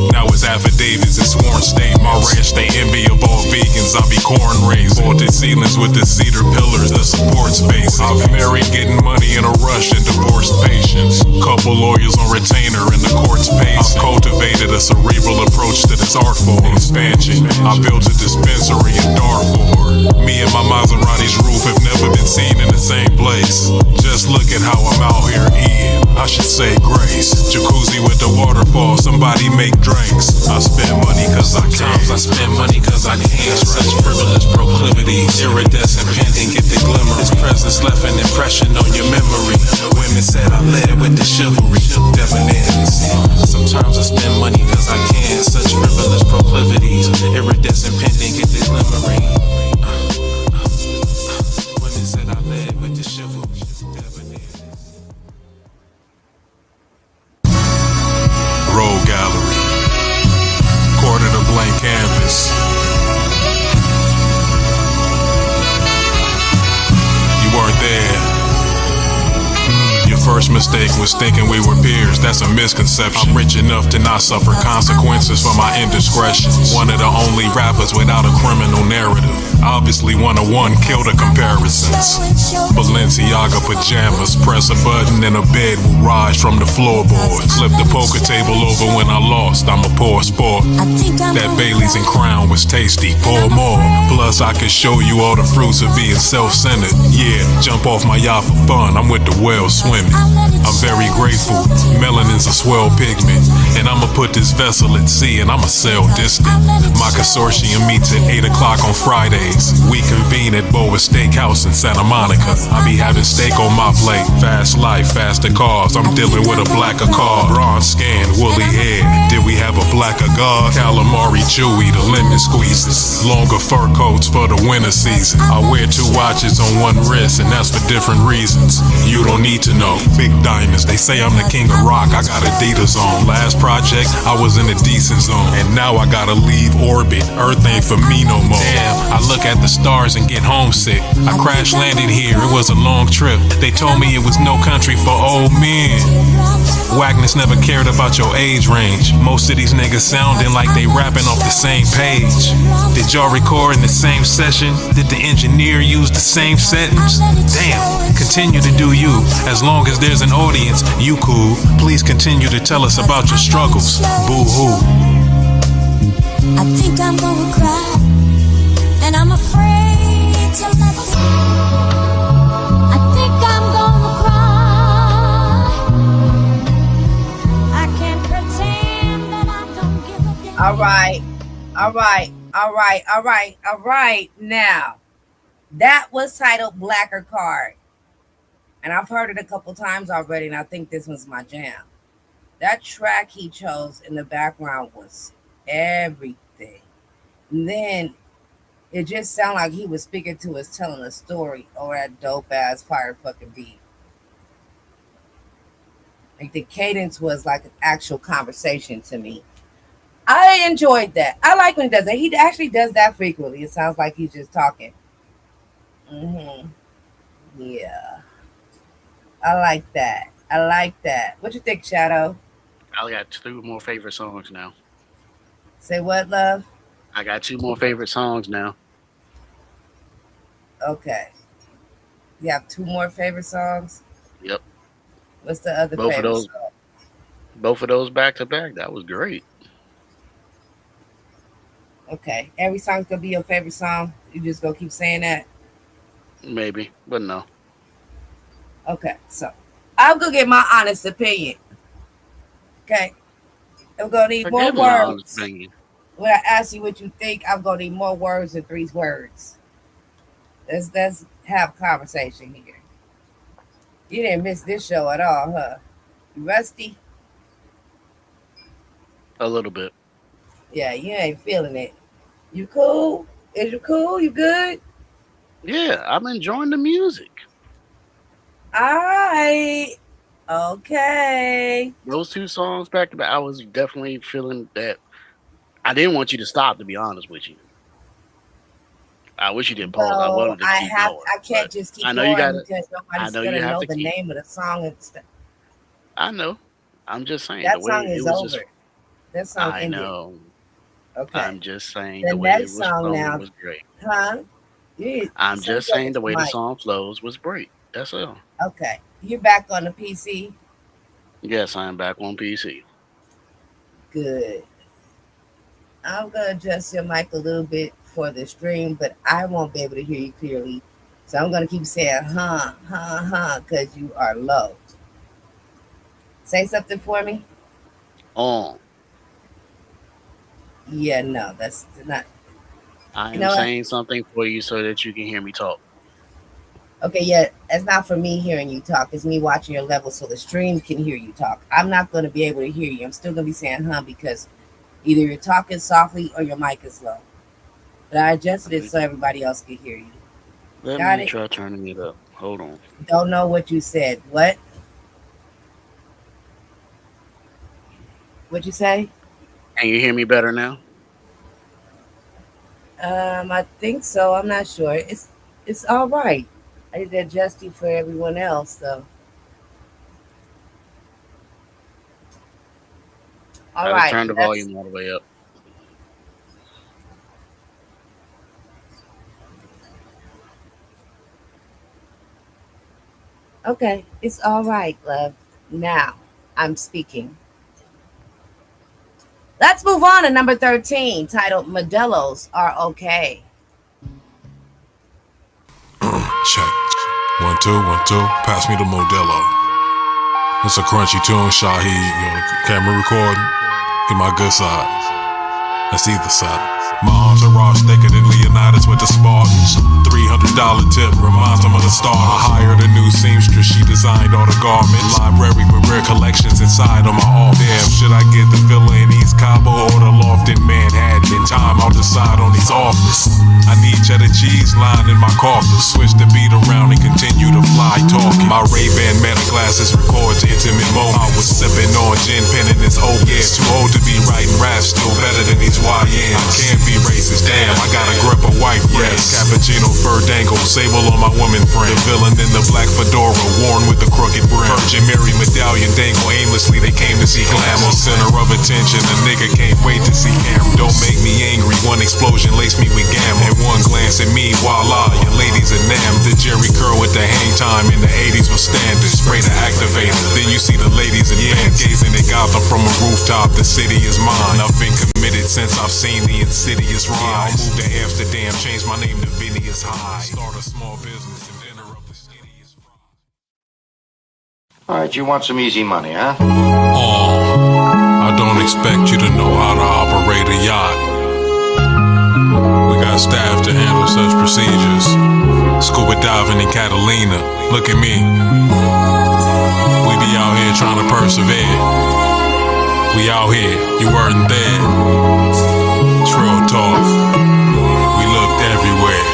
Now it's affidavits and sworn statements. My ranch, they envy of all vegans. I be corn raised. Vaulted ceilings with the cedar pillars, the support space. I've married, getting money in a rush, and divorced patients. Couple lawyers on retainer in the court space. I've cultivated a cerebral approach to this art form expansion. I built a dispensary in Darfur. Me and my Maserati should say grace. Jacuzzi with the waterfall, somebody make drinks. I spend money cause I can. Sometimes I spend money cause I can. Such frivolous proclivities, iridescent pending, get the glimmer. His presence left an impression on your memory. Women said I led with the chivalry, debonair. Sometimes I spend money cause I can. Such frivolous proclivities, iridescent pending, get the glimmering. Women said I led with the chivalry, debonair. Road gallery, quarter to blank canvas. You weren't there. Your first mistake was thinking we were peers, that's a misconception. I'm rich enough to not suffer consequences for my indiscretion. One of the only rappers without a criminal narrative. Obviously 101 kill the comparisons. Balenciaga pajamas, press a button and a bed will rise from the floorboards. Flip the poker table over when I lost, I'm a poor sport. That Bailey's and Crown was tasty, pour more. Plus I could show you all the fruits of being self-centered. Yeah, jump off my yacht for fun, I'm with the whale swimming. I'm very grateful, melanin's a swell pigment. And I'ma put this vessel at sea and I'ma sail distant. My consortium meets at 8 o'clock on Fridays. We convene at Boa's Steakhouse in Santa Monica. I be having steak on my plate, fast life, faster cars. I'm dealing with a blacker car, bronze skin, woolly head. Did we have a blacker god? Calamari chewy, the lemon squeezes. Longer fur coats for the winter season. I wear 2 watches on one wrist and that's for different reasons. You don't need to know. Big diamonds, they say I'm the king of rock. I got Adidas on. Last project, I was in a decent zone. And now I gotta leave orbit. Earth ain't for me no more. Damn, I look at the stars and get homesick. I crash landed here, it was a long trip. They told me it was no country for old men. Wagners never cared about your age range. Most of these niggas sounding like they rapping off the same page. Did y'all record in the same session? Did the engineer use the same sentence? Damn, continue to do you. As long as there's an audience, you cool. Please continue to tell us about your struggles. Boo-hoo. I think I'm gonna cry, and I'm afraid to let it. I think I'm gonna cry. I can't pretend that I don't give a damn. All right. Now, that was titled Blacker Card. And I've heard it a couple times already, and I think this was my jam. That track he chose in the background was everything. And then it just sounded like he was speaking to us, telling a story over that dope ass fire fucking beat. Like the cadence was like an actual conversation to me. I enjoyed that. I like when he does that. He actually does that frequently. It sounds like he's just talking. Yeah. I like that. What you think, Shadow? I got 2 more favorite songs now. Say what, love? I got 2 more favorite songs now. Okay. You have 2 more favorite songs? Yep. What's the other Both of favorite those, song? both of those back to back. That was great. Okay. Every song's gonna be your favorite song? You just gonna keep saying that? Maybe, but no. Okay, so I'm gonna get my honest opinion. Okay. I'm gonna need more Forgive my honest words. opinion. When I ask you what you think, I'm gonna need more words than 3 words. Let's have a conversation here. You didn't miss this show at all, huh? You rusty? A little bit. Yeah, you ain't feeling it. You cool? Is you cool? You good? Yeah, I'm enjoying the music. Alright. Okay. Those 2 songs back to back, I was definitely feeling that. I didn't want you to stop, to be honest with you. I wish you didn't pause. I So wanted to keep going. I can't but just keep I know going you gotta. because I nobody's know you gonna have know to the keep. name of the song and stuff. I know. I'm just saying That the way song it is was over. just. That song I ended. know. Okay. I'm just saying The the way it next was song flowing now, was great. huh? You I'm sing just up saying with the the way the mic. song flows was great. That's all. Okay. You're back on the PC. Yes, I am back on PC. Good. I'm gonna adjust your mic a little bit for the stream, but I won't be able to hear you clearly. So I'm gonna keep saying because you are low. Say something for me. On. Yeah, no, that's not. I You am know what? saying something for you so that you can hear me talk. Okay, yeah, that's not for me hearing you talk. It's me watching your level so the stream can hear you talk. I'm not going to be able to hear you. I'm still going to be saying because either you're talking softly or your mic is low. But I adjusted it so everybody else could hear you. Let Got me it? try turning it up. Hold on. Don't know what you said. What? What'd you say? Can you hear me better now? I think so. I'm not sure. It's all right. I did adjust you for everyone else, though. All I just right, turned the that's volume all the way up. okay. It's all right, love. Now I'm speaking. Let's move on to number 13, titled Modelos Are Okay. Check. 1 2 1 2. Pass me the Modelo. It's a crunchy tune, Shaheed. You know, camera recording. Get my good side. That's either side. My entourage thicker than Leonidas with the Spartans. $300 tip reminds them of the start. I hired a new seamstress, she designed all the garments. Library with rare collections inside of my office. Damn, should I get the villa in East Cabo or the loft in Manhattan? In time, I'll decide on these offers. I need cheddar cheese line in my coffin. Switch the beat around and continue to fly talking. My Ray-Ban meta glasses records intimate moments. I was sipping on gin, penning this whole year. Too old to be writing raps, still better than these YNs. I can't be racist, damn, I got a grip of white friends. Cappuccino fur dangle, sable on my woman friend. The villain in the black fedora, worn with the crooked brim. Virgin Mary medallion dangle aimlessly, they came to see glamour. Center of attention, a nigga can't wait to see camera. Don't make me angry, one explosion lace me with gamma. And one glance at me, voila, your ladies enamored. The Jerry curl with the hang time in the 80s was standard. Spray the activator, then you see the ladies in bed gazing at Gotham from a rooftop. The city is mine. I've been committed since I've seen the insidious rise. I'll move to Amsterdam, change my name to Phineas High. Start a small business and interrupt the skinniest fry. All right, you want some easy money, huh? I don't expect you to know how to operate a yacht. We got staff to handle such procedures. Scuba diving in Catalina, look at me. We be out here trying to persevere. We out here, you weren't there. Trill talk, we looked everywhere.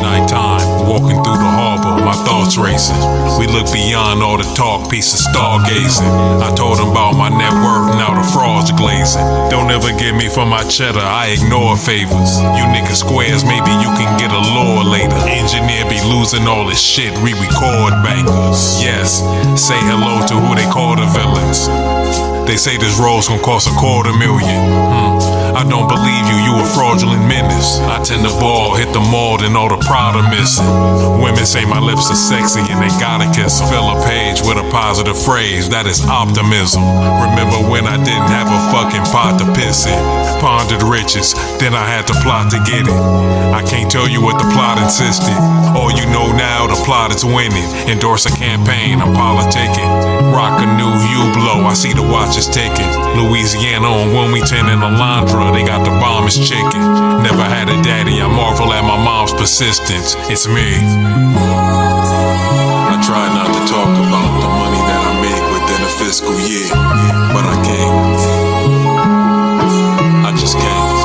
Nighttime, walking through the harbor, my thoughts racing. We look beyond all the talk, piece of stargazing. I told them about my net worth, now the frauds glazing. Don't ever get me for my cheddar, I ignore favors. You niggas squares, maybe you can get a lure later. Engineer be losing all his shit, re-record bangers. Yes, say hello to who they call the villains. They say this role's gonna cost $250,000. I don't believe you a fraudulent menace. I tend to ball, hit the mall, and all the pride are missing. Women say my lips are sexy and they gotta kiss 'em. Fill a page with a positive phrase, that is optimism. Remember when I didn't have a fucking pot to piss in? Pondered riches, then I had to plot to get it. I can't tell you what the plot insisted. All you know now, the plot is winning. Endorse a campaign, I'm politicking. Rock a new Hublot, I see the watches ticking. Louisiana on Wilmington and Alondra, they got the bombest chicken. Never had a daddy, I marvel at my mom's persistence. It's me. I try not to talk about the money that I make within a fiscal year, but I can't. I just can't.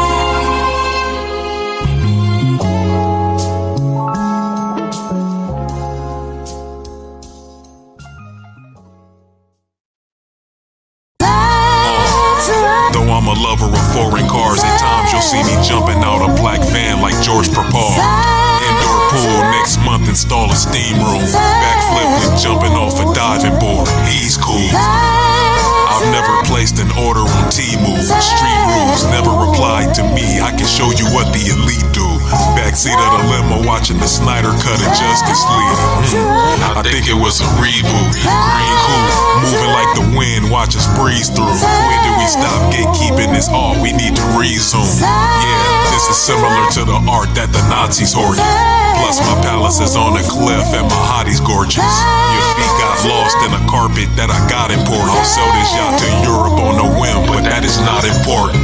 Though I'm a lover of foreign cars, at times you'll see me jumping out a black van like George Papard. Indoor pool next month, install a steam room. Backflip when jumping off a diving board. He's cool. I've never placed an order on Temu. Street rules never replied to me. I can show you what the elite do. Backseat of the limo watching the Snyder cut of Justice League. I think it was a reboot. Green cool, moving like the wind, watch us breeze through. When do we stop gatekeeping this art? We need to resume. Yeah, this is similar to the art that the Nazis hoarded. Plus my palace is on a cliff and my hottie's gorgeous. Your feet got Lost in a carpet that I got imported. I'll sell this yacht to Europe on a whim, but that is not important.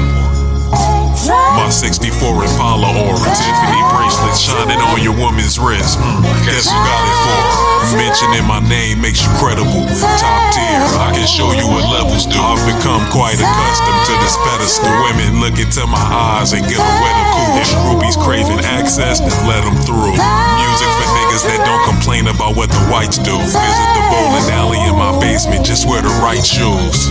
My 64 Impala aura, Tiffany bracelet shining on your woman's wrist. Guess who got it for? Mentioning my name makes you credible. Top tier, I can show you what levels do. I've become quite accustomed to this pedestal. Women look into my eyes and get a wetter cool. If groupies craving access, then let them through. Music for niggas that don't complain about what the whites do. Visit the bowling alley in my basement, just wear the right shoes.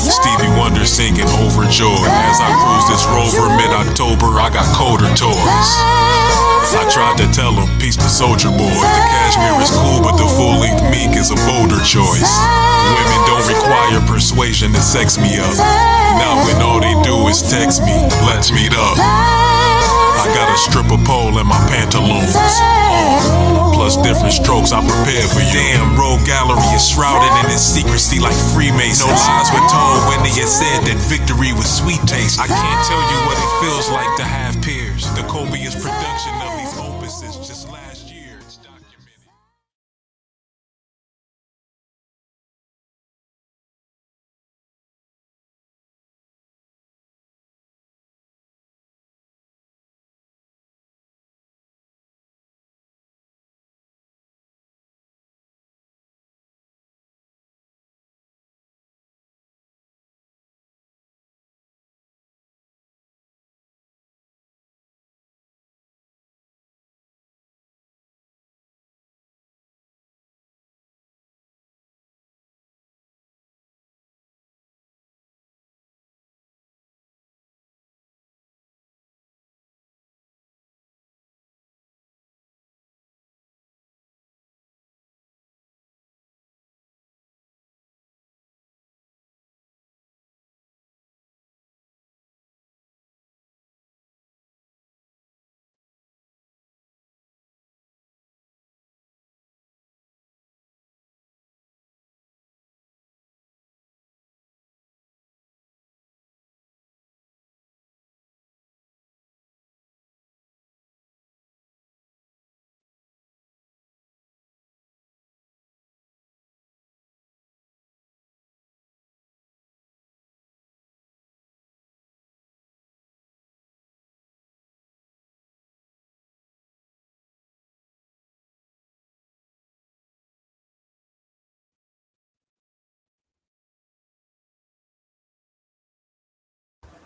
Stevie Wonder singing overjoyed. As I cruise this Rover mid-October, I got colder toys. I tried to tell him, peace to Soldier Boy. The cashmere is cool, but the full-length mink is a bolder choice. Women don't require persuasion to sex me up. Now when all they do is text me, let's meet up. I got a stripper pole in my pantaloons. Plus different strokes I prepared for you. Damn, Rogue Gallery is shrouded in its secrecy like Freemasons. No lies were told when they had said that victory was sweet taste. I can't tell you what it feels like to have peers. The copious production of these opuses just last year. It's documented.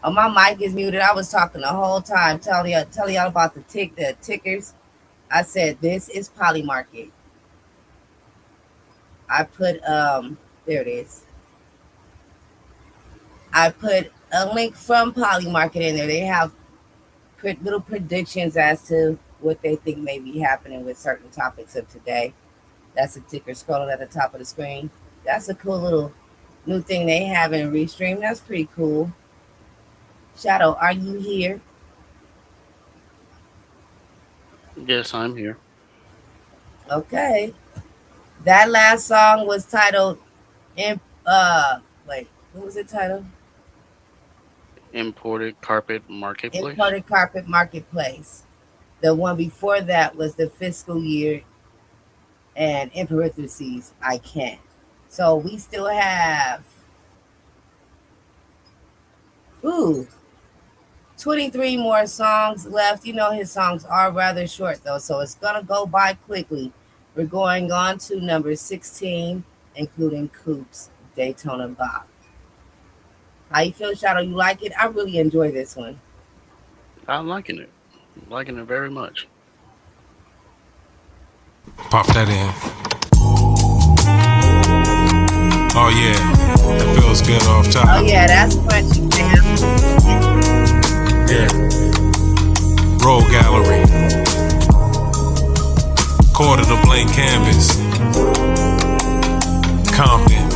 Oh, my mic is muted. I was talking the whole time, telling y'all about the tickers. I said this is Poly Market. I put there it is. I put a link from Poly Market in there. They have little predictions as to what they think may be happening with certain topics of today. That's a ticker scrolling at the top of the screen. That's a cool little new thing they have in Restream. That's pretty cool. Shadow, are you here? Yes, I'm here. Okay. That last song was titled wait, what was it titled? Imported Carpet Marketplace. Imported Carpet Marketplace. The one before that was the fiscal year and in parentheses, I can't. So we still have 23 more songs left. You know his songs are rather short though, so it's gonna go by quickly. We're going on to number 16, including Coop's Daytona Bop. How you feel, Shadow? You like it? I really enjoy this one. I'm liking it. I'm liking it very much. Pop that in. Oh yeah, that feels good off top. Oh yeah, that's punchy, man. Yeah. Roll Gallery. Quarter the blank canvas. Compton.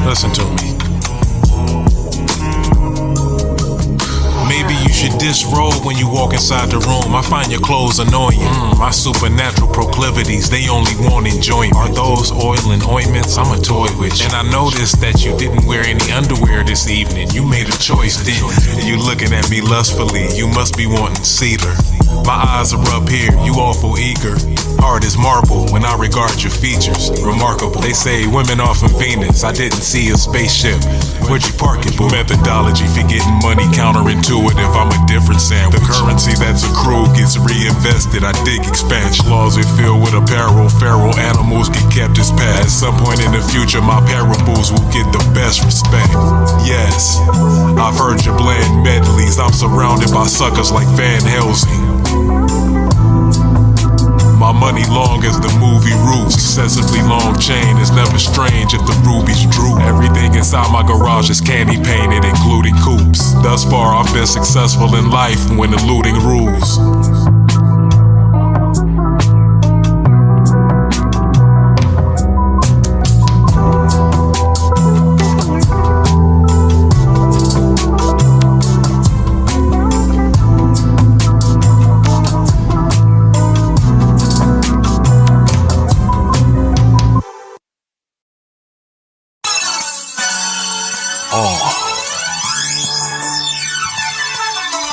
Listen to me. Maybe you should disrobe when you walk inside the room. I find your clothes annoying. My supernatural proclivities, they only want enjoyment. Are those oil and ointments? I'm a toy with you. And I noticed that you didn't wear any underwear this evening. You made a choice, didn't you? You looking at me lustfully, you must be wanting cedar. My eyes are up here, you awful eager. Hard as marble when I regard your features. Remarkable. They say women off of Venus. I didn't see a spaceship. Where'd you park it, boo? Methodology for getting money counterintuitive. I'm a different sandwich. The currency that's accrued gets reinvested. I dig expansion. Laws are filled with apparel. Feral animals get kept as pets. At some point in the future, my parables will get the best respect. Yes, I've heard your bland medleys. I'm surrounded by suckers like Van Helsing. My money long as the movie Roots. Excessively long chain is never strange if the rubies drew. Everything inside my garage is candy painted, including coupes. Thus far, I've been successful in life when eluding rules.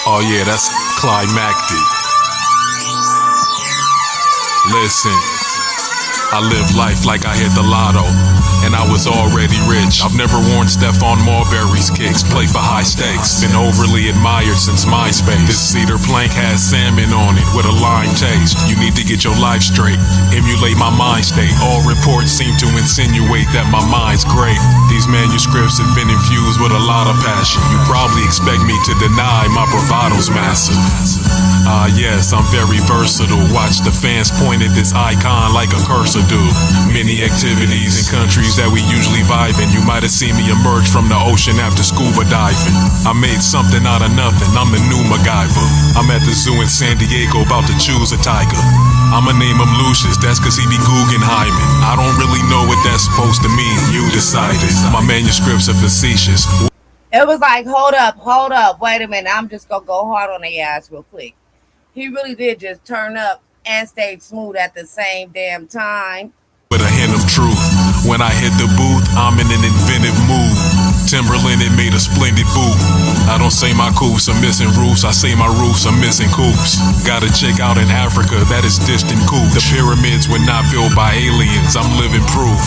Oh yeah, that's climactic. Listen, I live life like I hit the lotto, and I was already rich. I've never worn Stephon Marbury's kicks, play for high stakes. Been overly admired since MySpace. This cedar plank has salmon on it with a lime taste. You need to get your life straight, emulate my mind state. All reports seem to insinuate that my mind's great. These manuscripts have been infused with a lot of passion. You probably expect me to deny my bravado's massive. Yes, I'm very versatile. Watch the fans point at this icon like a cursor do. Many activities in countries that we usually vibe in. You might have seen me emerge from the ocean after scuba diving. I made something out of nothing, I'm the new MacGyver. I'm at the zoo in San Diego about to choose a tiger. I'ma name him Lucius, that's cause he be Guggenheiming. I don't really know what that's supposed to mean, you decided. My manuscripts are facetious. It was like, hold up, wait a minute. I'm just gonna go hard on the ass real quick. He really did just turn up and stayed smooth at the same damn time. With a hint of truth, when I hit the booth, I'm in an inventive mood. Timberland, it made a splendid boot. I don't say my coops are missing roofs, I say my roofs are missing coops. Got a chick out in Africa that is distant cool. The pyramids were not built by aliens, I'm living proof.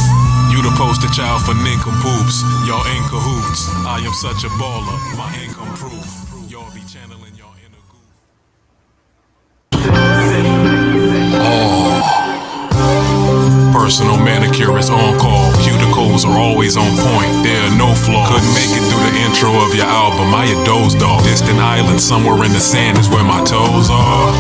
You the poster child for nincompoops, y'all in cahoots. I am such a baller, my income proof. Y'all be channeling y'all inner goof. Personal manicure is on call. Cuticles are always on point. There are no flaws. Couldn't make it through the intro of your album. I a dozed off. Distant island somewhere in the sand is where my toes are.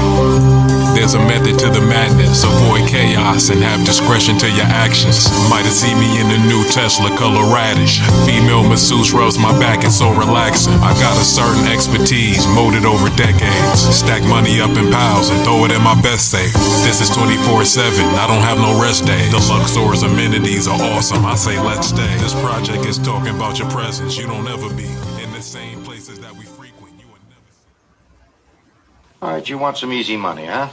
There's a method to the madness. Avoid chaos and have discretion to your actions. Might have seen me in the new Tesla color radish. Female masseuse rubs my back, it's so relaxing. I got a certain expertise, molded over decades. Stack money up in piles and throw it in my best safe. This is 24/7, I don't have no rest days. The Luxor's amenities are awesome, I say let's stay. This project is talking about your presence. You don't ever be in the same places that we frequent. You will never. All right, you want some easy money, huh?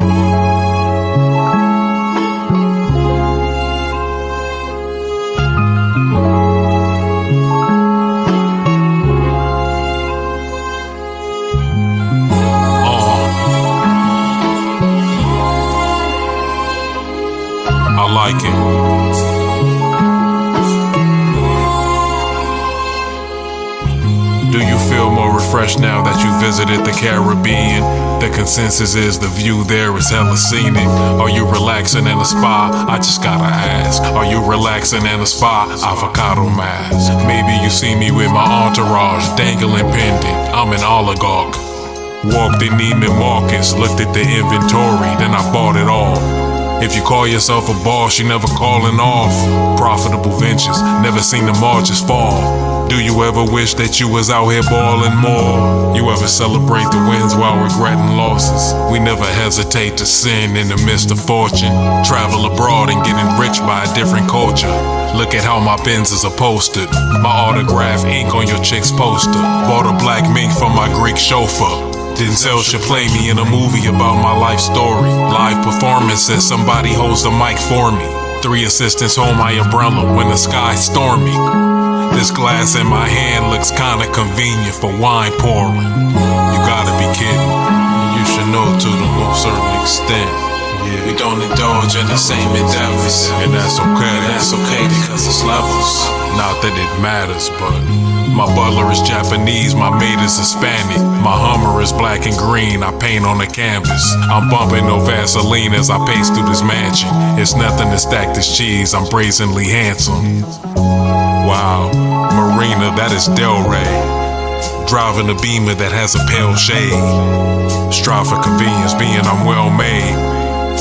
I like it. Do you feel more refreshed now that you visited the Caribbean? The consensus is the view there is hella scenic. Are you relaxing in a spa? I just gotta ask. Are you relaxing in a spa? Avocado mask. Maybe you see me with my entourage dangling pendant. I'm an oligarch. Walked in Neiman Marcus, looked at the inventory, then I bought it all. If you call yourself a boss, you never calling off. Profitable ventures, never seen the margins fall. Do you ever wish that you was out here balling more? You ever celebrate the wins while regretting losses? We never hesitate to sin in the midst of fortune. Travel abroad and getting rich by a different culture. Look at how my Benzes are posted. My autograph ink on your chick's poster. Bought a black mink for my Greek chauffeur. Denzel should play me in a movie about my life story. Live performance says somebody holds the mic for me. 3 assistants hold my umbrella when the sky's stormy. This glass in my hand looks kinda convenient for wine pouring. You gotta be kidding. You should know to the most certain extent. Yeah. We don't indulge in the same endeavors, and that's okay. That's okay because it's levels. Not that it matters, but my butler is Japanese, my maid is Hispanic. My Hummer is black and green, I paint on the canvas. I'm bumping no Vaseline as I pace through this mansion. It's nothing to stack this cheese, I'm brazenly handsome. Wow, Marina, that is Del Rey. Driving a Beamer that has a pale shade. Strive for convenience, being I'm well made.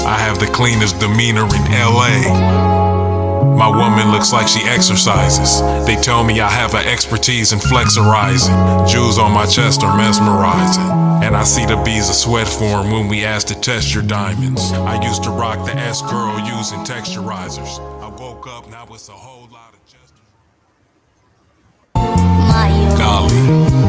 I have the cleanest demeanor in LA. My woman looks like she exercises. They tell me I have an expertise in flexorizing. Jewels on my chest are mesmerizing. And I see the beads of sweat form when we ask to test your diamonds. I used to rock the S-curl using texturizers. I woke up, now it's a whole lot of gestures. Golly.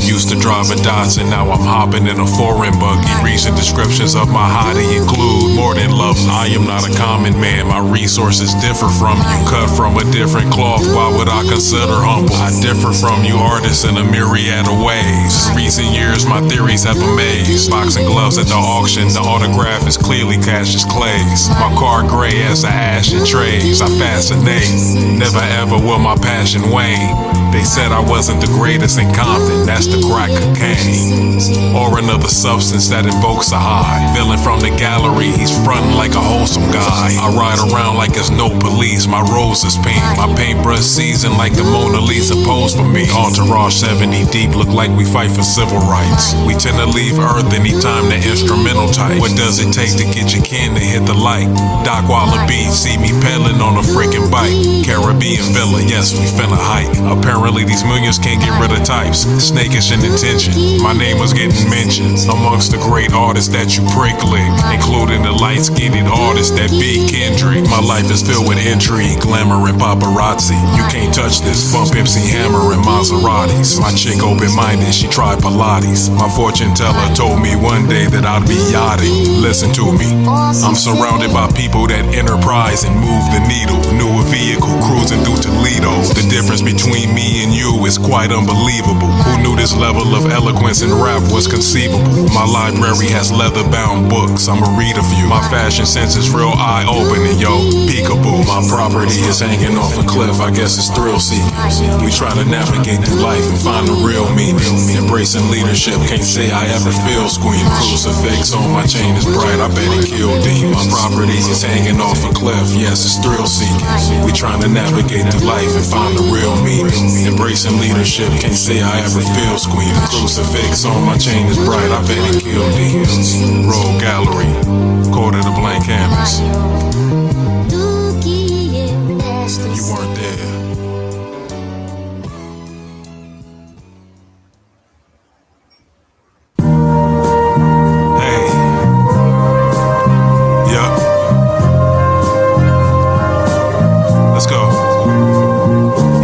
Used to drive a Datsun, now I'm hopping in a foreign buggy. Recent descriptions of my hottie include more than lovely. I am not a common man, my resources differ from you. Cut from a different cloth, why would I consider humble? I differ from you artists in a myriad of ways. Recent years, my theories have amazed. Boxing gloves at the auction, the autograph is clearly Cassius Clay's. My car gray as the ash and trays, I fascinate. Never ever will my passion wane. They said I wasn't the greatest in Compton, that's the crack cocaine. Or another substance that invokes a high. Villain from the gallery, he's frontin' like a wholesome guy. I ride around like there's no police, my rose is pink. My paintbrush seasoned like the Mona Lisa pose for me. Entourage 70 deep, look like we fight for civil rights. We tend to leave Earth anytime the instrumental type. What does it take to get your kin to hit the light? Doc Wallaby, see me pedaling on a freaking bike. Caribbean villa, yes, we finna hike. Apparently these millions can't get rid of types. Snakish in intention. My name was getting mentioned amongst the great artists that you prick-lick, including the light-skinned artist that beat Kendrick. My life is filled with intrigue, glamour, and paparazzi. You can't touch this. Bump MC Hammer and Maseratis. My chick open-minded, she tried Pilates. My fortune teller told me one day that I'd be yachting. Listen to me. I'm surrounded by people that enterprise and move the needle. Newer vehicle cruising through Toledo. The difference between me and you is quite unbelievable. Who knew this level of eloquence in rap was conceivable? My library has leather-bound books, I'm a reader for you. My fashion sense is real eye-opening, yo. Peekaboo, my property is hanging off a cliff, I guess it's thrill-seeking. We try to navigate through life and find the real meaning. Embracing leadership, can't say I ever feel squeam. Crucifix on my chain is bright, I bet it killed Dean. My property is hanging off a cliff, yes, it's thrill-seeking. We trying to navigate through life and find the real meaning. Embracing leadership, can't say I ever feel squeam. Crucifix on my chain is bright, I bet it killed demons. Roll gallery, quarter the blank canvas. You weren't there. Hey. Yup. Let's go.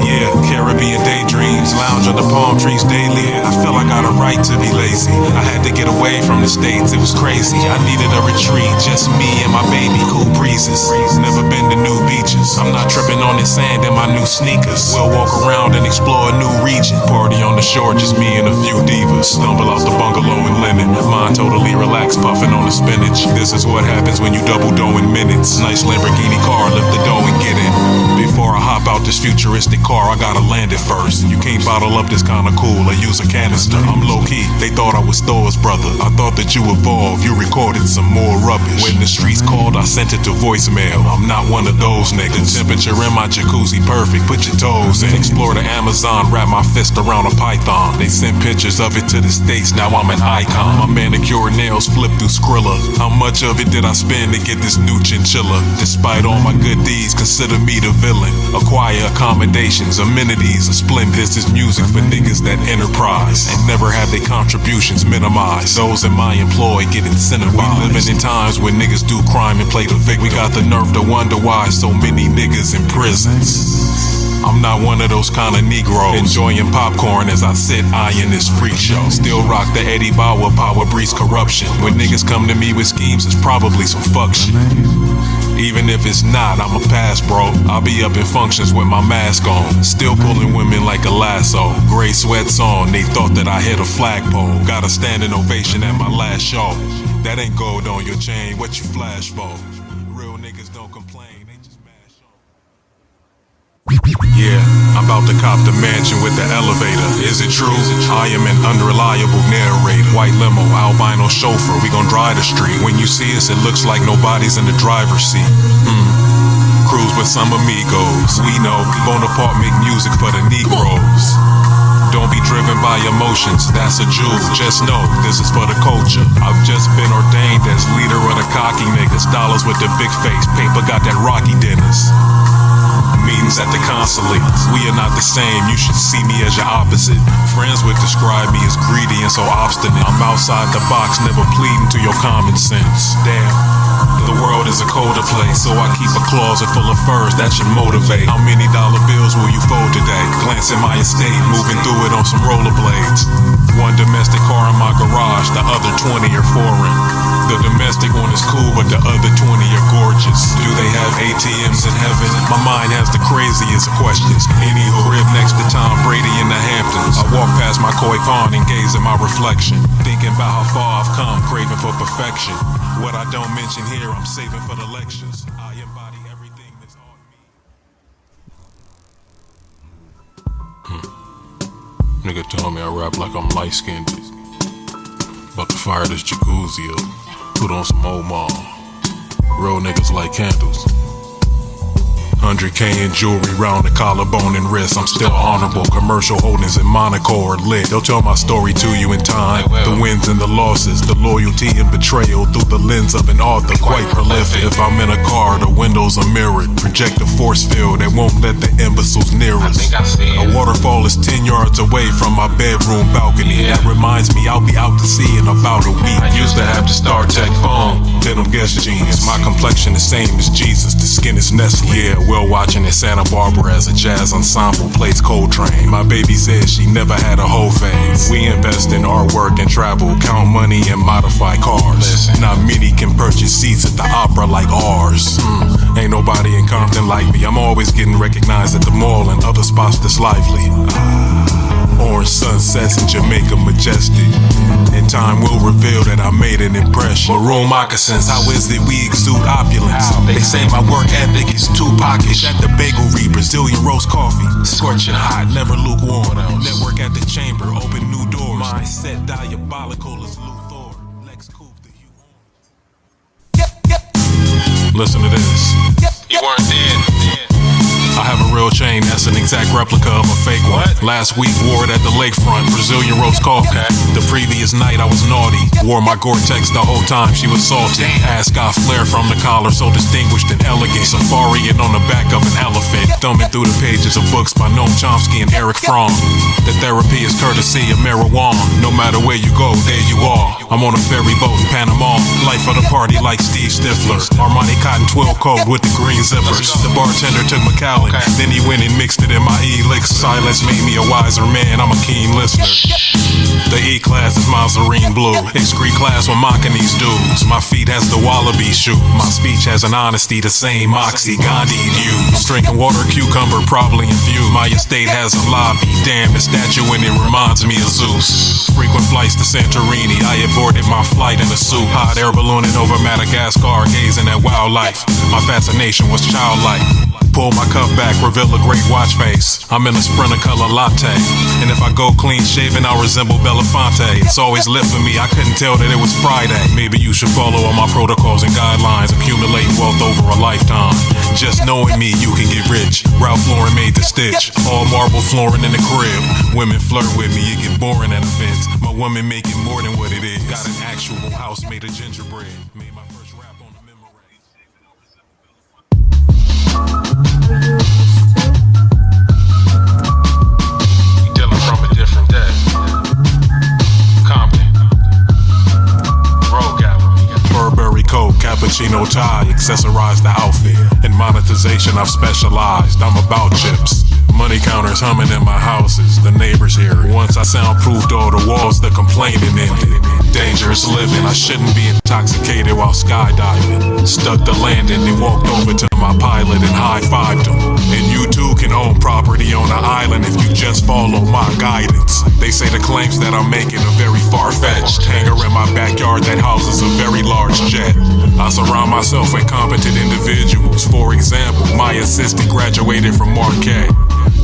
Yeah, Caribbean daydreams, lounge under palm trees daily. I feel I got a right to be lazy. I had to get away from the States, it was crazy. I needed a retreat, just me and my baby, cool breezes. Never been to new beaches. I'm not tripping on the sand in my new sneakers. We'll walk around and explore a new region. Party on the shore, just me and a few divas. Stumble out the bungalow in linen. Mind totally relaxed, puffing on the spinach. This is what happens when you double dough in minutes. Nice Lamborghini car, lift the dough and get in. Before I hop out this futuristic car, I gotta land it first. You can't bottle up this kinda cool or use a canister. I'm low key, they thought I was Thor's brother. I thought that you evolved, you recorded some more rubbish. When the streets called, I sent it to voicemail. I'm not one of those niggas. Temperature in my jacuzzi perfect, put your toes in. Explore the Amazon, wrap my fist around a python. They sent pictures of it to the States, now I'm an icon. My manicure nails flip through Skrilla. How much of it did I spend to get this new chinchilla? Despite all my good deeds, consider me the villain. Acquire accommodations, amenities, a splendid. This is music for niggas that enterprise and never have their contributions minimized. Those in my employ get incentivized. We living in times when niggas do crime and play the victim. We got the nerve to wonder why so many niggas in prisons. I'm not one of those kind of Negroes enjoying popcorn as I sit eyeing this freak show. Still rock the Eddie Bauer, power breeds corruption. When niggas come to me with schemes, it's probably some fuck shit. Even if it's not, I'ma pass, bro. I'll be up in functions with my mask on, still pulling women like a lasso. Gray sweats on, they thought that I hit a flagpole. Got a standing ovation at my last show. That ain't gold on your chain, what you flash for? Real niggas don't complain, they just mash on. Yeah, I'm about to cop the mansion with the elevator. Is it true? I am an unreliable narrator. White limo, albino chauffeur, we gon' drive the street. When you see us, it looks like nobody's in the driver's seat. Cruise with some amigos. We know Bonaparte make music for the Negroes. Don't be driven by emotions, that's a jewel. Just know, this is for the culture. I've just been ordained as leader of the cocky niggas. Dollars with the big face, paper got that Rocky dinners. Meetings at the consulate, we are not the same, you should see me as your opposite. Friends would describe me as greedy and so obstinate. I'm outside the box, never pleading to your common sense. Damn, the world is a colder place, so I keep a closet full of furs that should motivate. How many dollar bills will you fold today? Glance at my estate, moving through it on some rollerblades. One domestic car in my garage, the other 20 are foreign. The domestic one is cool, but the other 20 are gorgeous. Do they have ATMs in heaven? My mind has the craziest questions. Anywho, crib next to Tom Brady in the Hamptons. I walk past my koi pond and gaze at my reflection, thinking about how far I've come, craving for perfection. What I don't mention here, I'm saving for the lectures. I embody everything that's on me. Nigga told me I rap like I'm light-skinned. About to fire this jacuzzi up, put on some Omar. Real niggas like candles. 100K in jewelry round the collarbone and wrist. I'm still honorable. Commercial holdings in Monaco are lit. They'll tell my story to you in time. The wins and the losses, the loyalty and betrayal through the lens of an author, quite prolific. If I'm in a car, the windows are mirrored. Project a force field that won't let the imbeciles near us. A waterfall is 10 yards away from my bedroom balcony. That reminds me I'll be out to sea in about a week. Used to have the StarTech phone, denim Guess jeans. My complexion the same as Jesus, the skin is Nestle. Yeah, well watching in Santa Barbara as a jazz ensemble plays Coltrane. My baby says she never had a whole phase. We invest in artwork and travel, count money and modify cars. Not many can purchase seats at the opera like ours. Ain't nobody in Compton like me. I'm always getting recognized at the mall and other spots that's lively. Orange sunsets in Jamaica majestic, and time will reveal that I made an impression. Maroon moccasins, how is it we exude opulence? They say my work ethic is too pockish. At the bakery, Brazilian roast coffee, scorching hot, never lukewarm. Network at the chamber, open new doors. Mindset diabolical as Luthor. Lex Coupe the Hugh. Listen to this. You weren't dead. I have a real chain that's an exact replica of a fake one. Last week, wore it at the lakefront, Brazilian roast coffee. The previous night, I was naughty. Wore my Gore-Tex the whole time, she was salty. Ass got flare from the collar, so distinguished and elegant. Safariing on the back of an elephant. Thumbing through the pages of books by Noam Chomsky and Eric Fromm. The therapy is courtesy of marijuana. No matter where you go, there you are. I'm on a ferry boat in Panama. Life of the party like Steve Stifler. Armani cotton 12 coat with the green zippers. The bartender took Macallan. Then he went and mixed it in my elixir. Silence made me a wiser man, I'm a keen listener. The E-class is Mazarine blue. Excrete class when mocking these dudes. My feet has the wallaby shoe. My speech has an honesty the same Moxie Gandhi used. Drinking water, cucumber, probably infused. My estate has a lobby. Damn, the statue in it reminds me of Zeus. Frequent flights to Santorini. I aborted my flight in a suit. Hot air ballooning over Madagascar, gazing at wildlife. My fascination was childlike. Pull my cuff back, reveal a great watch face. I'm in a Sprinter color latte, and if I go clean shaven, I'll resemble Belafonte. It's always lit for me, I couldn't tell that it was Friday. Maybe you should follow all my protocols and guidelines, accumulate wealth over a lifetime. Just knowing me, you can get rich. Ralph Lauren made the stitch, all marble flooring in the crib. Women flirt with me, it get boring at events. My woman make it more than what it is. Got an actual house made of gingerbread. Made my first rap on the memory. You dealing from a different day. Compton. Road Gallery. Burberry coat, cappuccino tie, accessorize the outfit. In monetization, I've specialized. I'm about chips. Money counters humming in my houses, the neighbors hear it. Once I soundproofed all the walls, the complaining ended. Dangerous living, I shouldn't be intoxicated while skydiving. Stuck the landing and walked over to my pilot and high-fived him. And you too can own property on an island if you just follow my guidance. They say the claims that I'm making are very far-fetched. Hangar in my backyard that houses a very large jet. I surround myself with competent individuals. For example, my assistant graduated from Marquette.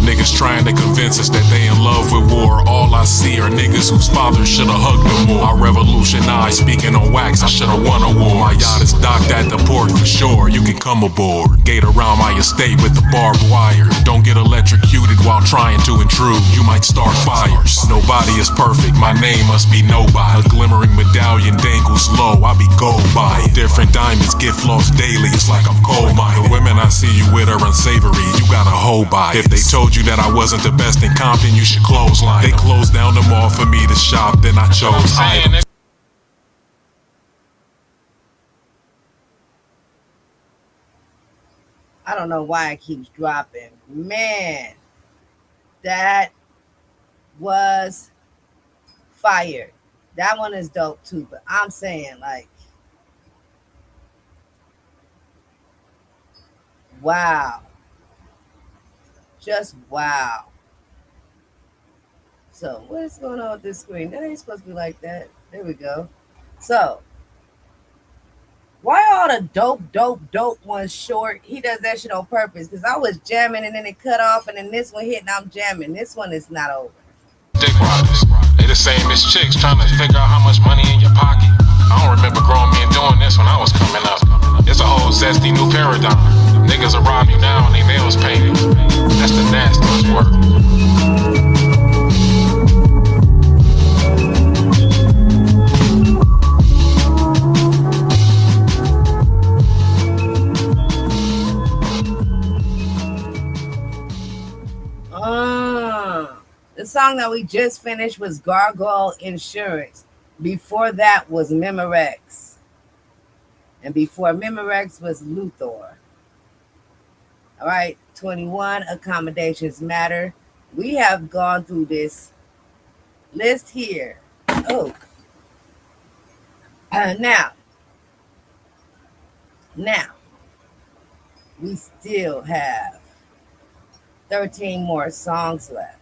Niggas trying to convince us that they in love with war. All I see are niggas whose fathers should've hugged them more. I revolutionized, speaking on wax, I should've won a war. My yacht is docked at the port for sure, you can come aboard. Gate around my estate with the barbed wire. Don't get electrocuted while trying to intrude, you might start fires. Nobody is perfect, my name must be nobody. A glimmering medallion dangles low, I be gold by it. Different diamonds get flossed daily, it's like I'm coal mining. The women I see you with are unsavory, you got a hoe by it. If they told you that I wasn't the best in Compton, you should clothesline. They closed down the mall for me to shop, then I chose items. I don't know why it keeps dropping. Man, that was fire. That one is dope too, but I'm saying, like, wow. Just wow. So what is going on with this screen? That ain't supposed to be like that. There we go. So why all the dope ones short? He does that shit on purpose, because I was jamming and then it cut off and then this one hit and I'm jamming. This one is not over. Dick riders. They the same as chicks trying to figure out how much money in your pocket. I don't remember grown men doing this when I was coming up. It's a whole zesty new paradigm. Niggas will rob you now and they nails painted. That's the nastiest work. The song that we just finished was Gargoyle Insurance. Before that was Memorex. And before Memorex was Luthor. All right, 21, Accommodations Matter. We have gone through this list here. Oh. Now, we still have 13 more songs left.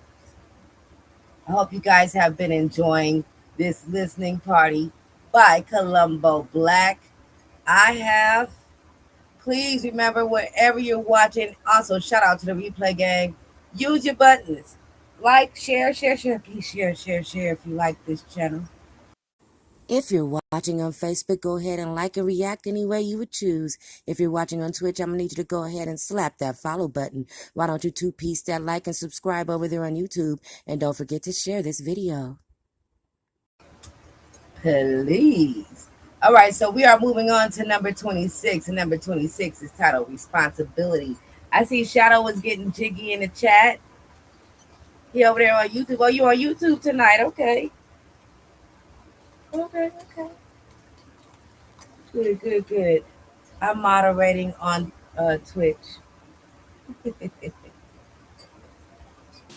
I hope you guys have been enjoying this listening party by Columbo Black. I have. Please remember, wherever you're watching, also shout out to the replay gang. Use your buttons. Like, share. Please share if you like this channel. If you're watching on Facebook, go ahead and like and react any way you would choose. If you're watching on Twitch, I'm going to need you to go ahead and slap that follow button. Why don't you two-piece that like and subscribe over there on YouTube? And don't forget to share this video. Please. All right, so we are moving on to number 26. And number 26 is titled Responsibility. I see Shadow was getting jiggy in the chat. He over there on YouTube. Oh, you on YouTube tonight. Okay. Okay. Good. I'm moderating on Twitch.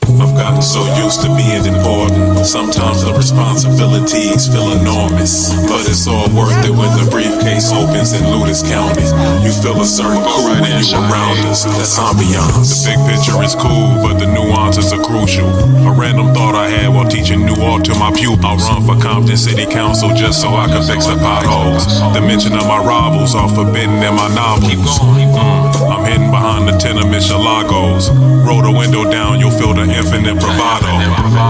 I've gotten so used to being important. Sometimes the responsibilities feel enormous, but it's all worth it when the briefcase opens and loot is counted. You feel a certain cool when you're around us. That's ambiance. The big picture is cool, but the nuances are crucial. A random thought I had while teaching new art to my pupils. I'll run for Compton City Council just so I can fix the potholes. The mention of my rivals are forbidden in my novels. I'm hidden behind the tenement Shalagos. Roll the window down, you'll feel the infinite bravado.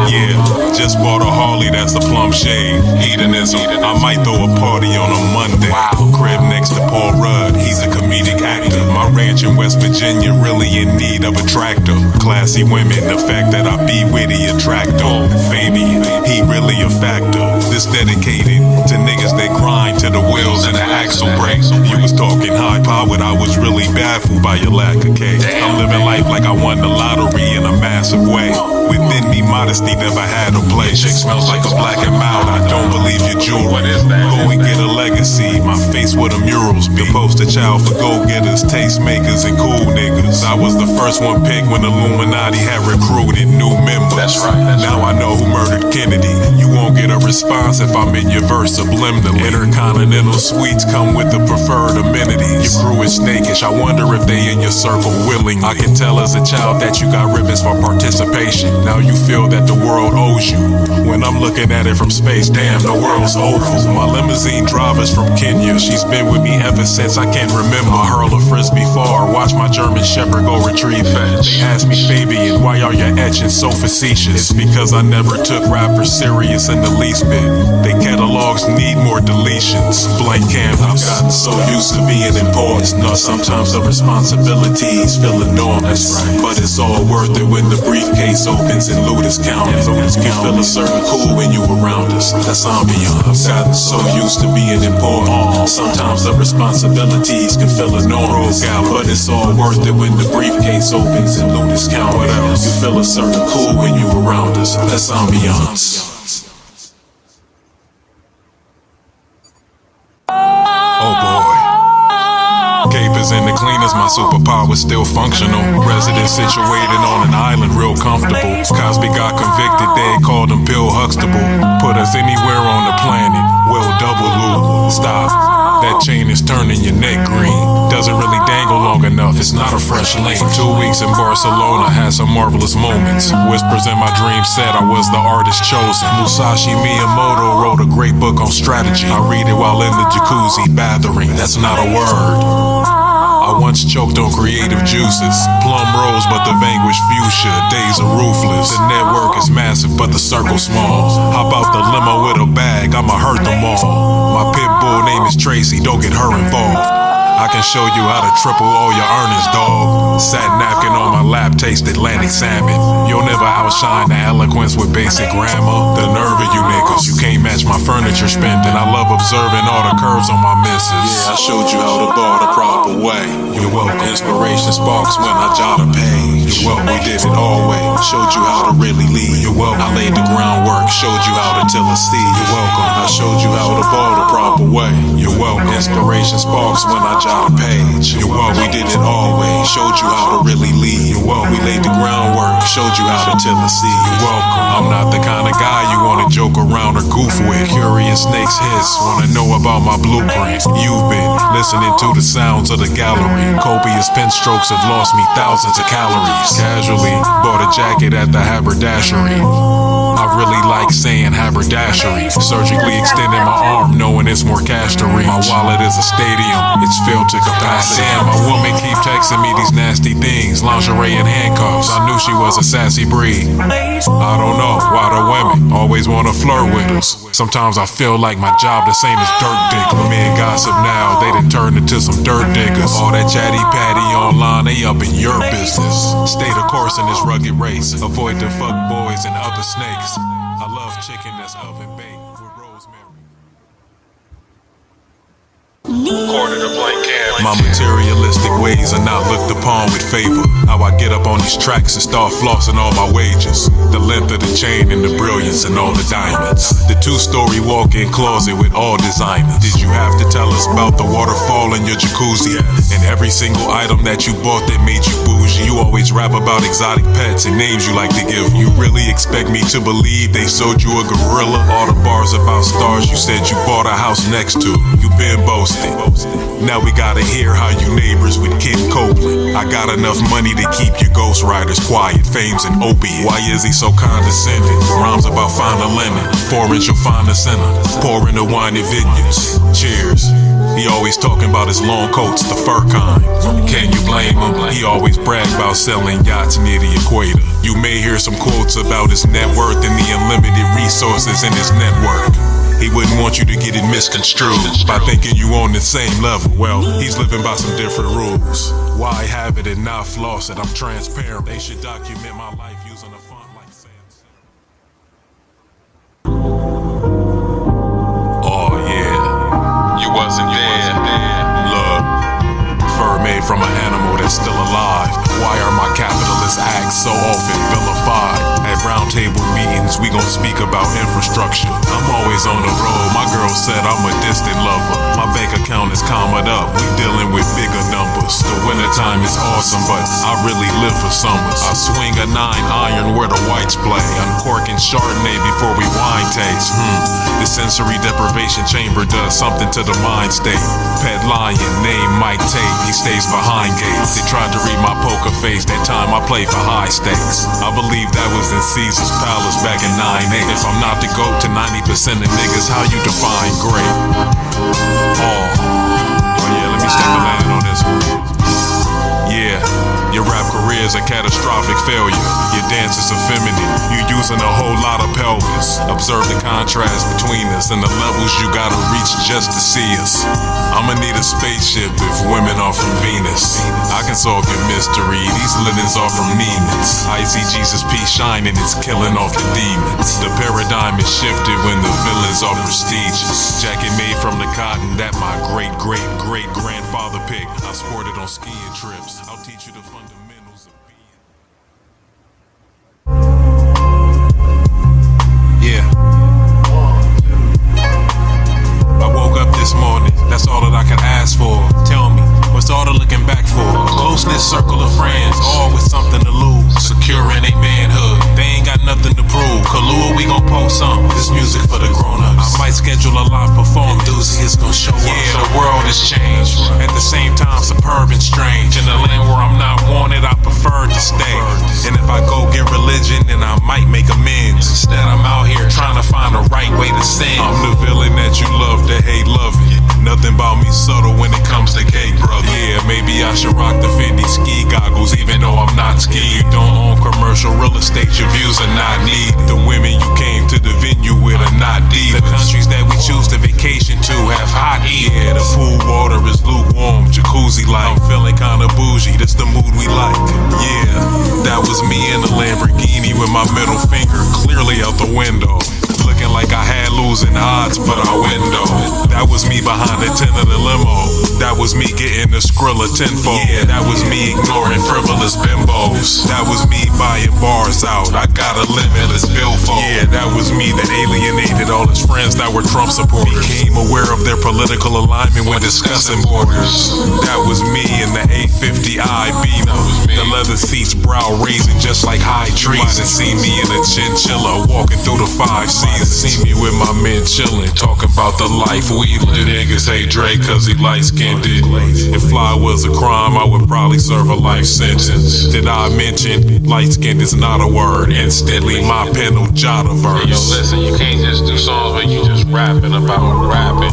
Yeah, just bought a Harley, that's a plum shade. Hedonism, I might throw a party on a Monday. Crib next to Paul Rudd, he's a comedic actor. My ranch in West Virginia really in need of a tractor. Classy women, the fact that I be witty attractor. Fabian, he really a factor. This dedicated to niggas that grind to till the wheels and the axle break. You was talking high powered, I was really baffled by your lack of cake. I'm living life like I won the lottery in a massive way. Within me, modesty never had a place. Chick smells like a black and mild, I don't believe your jewelry. Go and get a legacy, my face where the murals be. The poster child for go-getters, tastemakers, and cool niggas. I was the first one picked when Illuminati had recruited new members. That's right. Now I know who murdered Kennedy. You won't get a response if I'm in your verse subliminally. Intercontinental suites come with the preferred amenities. Your crew is snakish, I wonder if they in your circle willingly. I can tell as a child that you got ribbons for participation. Now you feel that the world owes you. When I'm looking at it from space, damn, the world's oval. My limousine driver's from Kenya. She's been with me ever since I can't remember. I hurl a frisbee far, watch my German shepherd go retrieve it. They ask me, Fabian, why are your etchings so facetious? It's because I never took rappers serious in the least bit. They catalogs need more deletions. Blank canvas. I've gotten so used to being important. Sometimes the responsibilities feel enormous. But it's all worth it when the briefcase opens and loot is counted. You feel a certain cool when you around us. That's ambiance. I've gotten so used to being important. Sometimes the responsibilities can feel enormous. But it's all worth it when the briefcase opens and loot is counted. What else? You feel a certain cool when you around us. That's ambiance. Oh boy. Capers and the cleaners, my superpower's still functional. Resident situated on an island, real comfortable. Cosby got convicted, they called him Bill Huxtable. Put us anywhere on the planet, well double loop. Stop. That chain is turning your neck green. Doesn't really dangle long enough, it's not a fresh lane. 2 weeks in Barcelona, had some marvelous moments. Whispers in my dreams said I was the artist chosen. Musashi Miyamoto wrote a great book on strategy. I read it while in the jacuzzi bathering, that's not a word. I once choked on creative juices. Plum rose, but the vanquished fuchsia. Days are ruthless. The network is massive, but the circle small. Hop out the limo with a bag, I'ma hurt them all. My pit bull name is Tracy, don't get her involved. I can show you how to triple all your earnings, dog. Satin napkin on my lap, taste Atlantic salmon. You'll never outshine the eloquence with basic grammar. The nerve of you niggas, you can't match my furniture spending. I love observing all the curves on my misses. Yeah, I showed you how to bar the proper way. You're welcome. Inspiration sparks when I jot a page. You're welcome. We did it all way. Showed you how to really lead. You're welcome. I laid the groundwork, showed you how to till a seed. You're welcome. I showed you how to bar the proper way. You're welcome. Inspiration sparks when I jot a page. You're welcome. We did it all way. Showed you how to really lead. You're welcome. We laid the groundwork, showed you how to till a seed. You're welcome. I'm not the kind of guy you wanna joke around or goof with. Curious snakes hiss, wanna know about my blueprint. You've been listening to the sounds of the gallery. Copious pen strokes have lost me thousands of calories. Casually bought a jacket at the haberdashery. I really like saying haberdashery. Surgically extending my arm, knowing it's more cash to reach. My wallet is a stadium, it's filled to capacity. Damn, my woman keep texting me these nasty things. Lingerie and handcuffs, I knew she was a sassy breed. I don't know why the women always wanna flirt with us. Sometimes I feel like my job the same as dirt dick. Men gossip now, they done turned into some dirt diggers. All that chatty patty online, they up in your business. Stay the course in this rugged race. Avoid the fuck boys and other snakes. I love chicken that's oven baked with rosemary. Quarter to blank canvas. My materialistic ways are not looked upon with favor. How I get up on these tracks and start flossing all my wages. The length of the chain and the brilliance and all the diamonds. The 2-story walk-in closet with all designers. Did you have to tell us about the waterfall in your jacuzzi? And every single item that you bought that made you bougie. You always rap about exotic pets and names you like to give. You really expect me to believe they sold you a gorilla? All the bars about stars you said you bought a house next to. You been boasting. Now we gotta hear how you neighbors with Kid Copeland. I got enough money to keep your ghostwriters quiet. Fame's an opiate. Why is he so condescending? Rhymes about finding lemon. Orange you'll find a center. Pour in the wine and vineyards. Cheers. He always talking about his long coats, the fur kind. Can you blame him? He always brag about selling yachts near the equator. You may hear some quotes about his net worth and the unlimited resources in his network. He wouldn't want you to get it misconstrued by thinking you on the same level. Well, he's living by some different rules. Why have it and not floss it? I'm transparent. They should document my life using a font like Sans. Oh yeah. they're still alive. Why are my capitalist acts so often vilified? At roundtable meetings, we gon' speak about infrastructure. I'm always on the road, my girl said I'm a distant lover. My bank account is coming up, we dealing with bigger numbers. The wintertime is awesome, but I really live for summers. I swing a 9 iron where the whites play, uncorking Chardonnay before we wine taste. The sensory deprivation chamber does something to the mind state. Pet lion, name Mike Tate, he stays behind gates. They tried to read my poker face, that time I played for high stakes. I believe that was in Caesar's Palace back in 9-8. If I'm not the GOAT to 90% of niggas, how you define great? Oh yeah, let me stick the land on this one. Yeah, your rap career is a catastrophic failure. Your dance is effeminate, you using a whole lot of pelvis. Observe the contrast between us and the levels you gotta reach just to see us. I'ma need a spaceship if women are from Venus. I can solve your mystery, these linens are from Neiman's. I see Jesus peace shining, it's killing off the demons. The paradigm is shifted when the villains are prestigious. Jacket made from the cotton that my great-great-great-grandfather picked. I sported on skiing trips. I'll teach you the fundamentals of being. Yeah. I woke up this morning, that's all that I can ask for. Tell me, what's all the looking back for? A close-knit circle of friends, all with something to lose. Securing their manhood, they ain't got nothing to prove. Kahlua, we gon' post some. This music for the grown-ups. I might schedule a live performance. Enthusiasts gon' show up. Yeah, the world has changed. At the same time, superb and strange. In a land where I'm not wanted, I prefer to stay. And if I go get religion, then I might make amends. Instead, I'm out here trying to find the right way to sin. I'm the villain that you love to hate loving. Nothing about me subtle when it comes to cake, brother. Yeah, maybe I should rock the Fendi ski goggles, even though I'm not ski. You don't own commercial real estate, your views are not needed. The women you came to the venue with are not divas. The countries that we choose to vacation to have hot heat. Yeah, the pool water is lukewarm, jacuzzi like. I'm feeling kinda bougie, that's the mood we like. Yeah, that was me in a Lamborghini with my middle finger clearly out the window. Looking like I had losing odds, but I win though. That was me behind the tent of the limo. That was me getting the Skrilla tenfold. Yeah, that was me ignoring frivolous bimbos. That was me buying bars out. I got a limitless billfold. Yeah, that was me that alienated all his friends that were Trump supporters. Became aware of their political alignment when discussing borders. That was me in the 850i Beamer. The leather seats brow raising just like high trees. Might have seen me in a chinchilla walking through the 5 seasons. See me with my men chillin', talking about the life we live. Niggas hate Drake cause he light-skinned. If fly was a crime, I would probably serve a life sentence. Did I mention light-skinned is not a word? Instantly my pen will jot a verse. Yo, listen, you can't just do songs where you just rapping about rapping.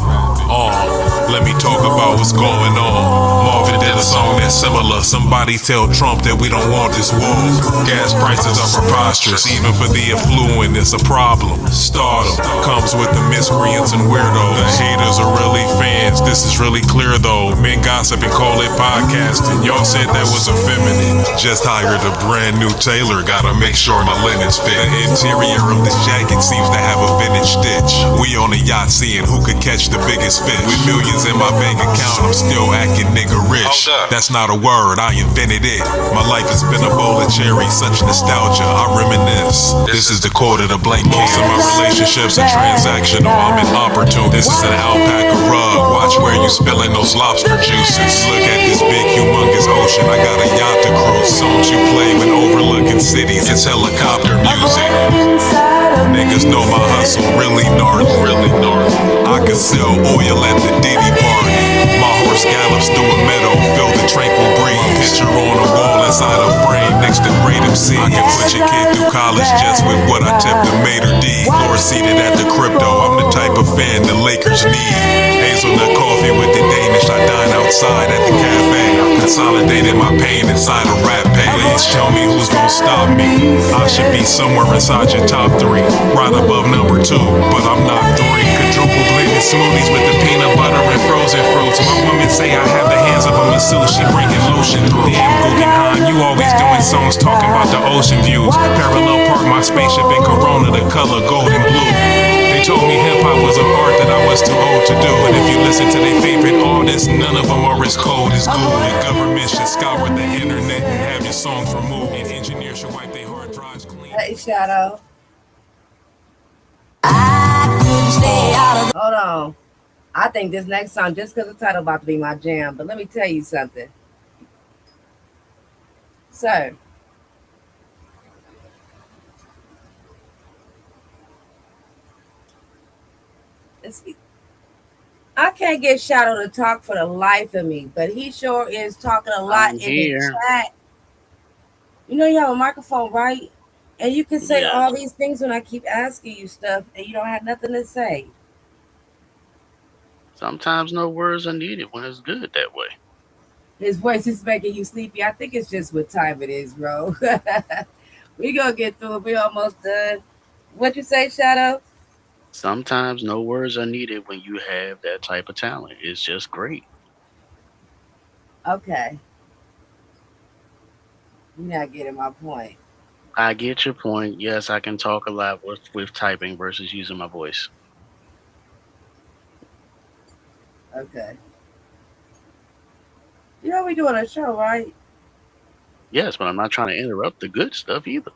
Let me talk about what's going on. Marvin did a song that's similar. Somebody tell Trump that we don't want this war. Gas prices are preposterous, even for the affluent, it's a problem. Stardom comes with the miscreants and weirdos. The haters are really fans, this is really clear though. Men gossip and call it podcasting. Y'all said that was effeminate. Just hired a brand new tailor, gotta make sure my linens fit. The interior of this jacket seems to have a vintage stitch. We on a yacht seeing who could catch the biggest fish. With millions in my bank account, I'm still acting nigga rich. That's not a word, I invented it. My life has been a bowl of cherries, such nostalgia, I reminisce. This is the quarter to blank. Most of my relationships are transactional, I'm an opportune. This is an alpaca rug, watch where you spilling those lobster juices. Look at this big humongous ocean, I got a yacht to cruise. Songs you play when overlooking cities, it's helicopter music. Niggas know my hustle really gnarly, really gnarly. I could sell oil at the Diddy party. My horse gallops through a meadow, feel the tranquil breeze. Picture on a wall inside a frame next to great MC. I can put your kid through college just with what I tipped the Mater D. Floor seated at the crypto, I'm the type of fan the Lakers need. Hazelnut coffee with the Danish, I dine outside at the cafe. I've consolidated my pain inside a rap page. Please tell me who's gonna stop me. I should be somewhere inside your top 3, right above number 2, but I'm not 3. Quadruple blended smoothies with the peanut butter and frozen fruits. My women say I have the hands of a masseuse, she bringing lotion through. Damn Guggenheim, you always doing songs talking about the ocean views. Parallel park my spaceship in Corona, the color gold and blue. They told me hip hop was an art that I would it's too old to do it. If you listen to their favorite artists, none of them are as cold as gold. The government should scour the internet and have your songs removed. And engineers should wipe their hard drives clean. Hey, Shadow. Hold on. I think this next song, just because the title about to be my jam, but let me tell you something. Sir. I can't get Shadow to talk for the life of me, but he sure is talking a lot in the chat. You know you have a microphone, right? And you can say all these things when I keep asking you stuff, and you don't have nothing to say. Sometimes no words are needed when it's good that way. His voice is making you sleepy. I think it's just what time it is, bro. We gonna get through it. We almost done. What you say, Shadow? Sometimes no words are needed when you have that type of talent. It's just great. Okay. You're not getting my point. I get your point. Yes, I can talk a lot with typing versus using my voice. Okay. You know we doing a show, right? Yes, but I'm not trying to interrupt the good stuff either.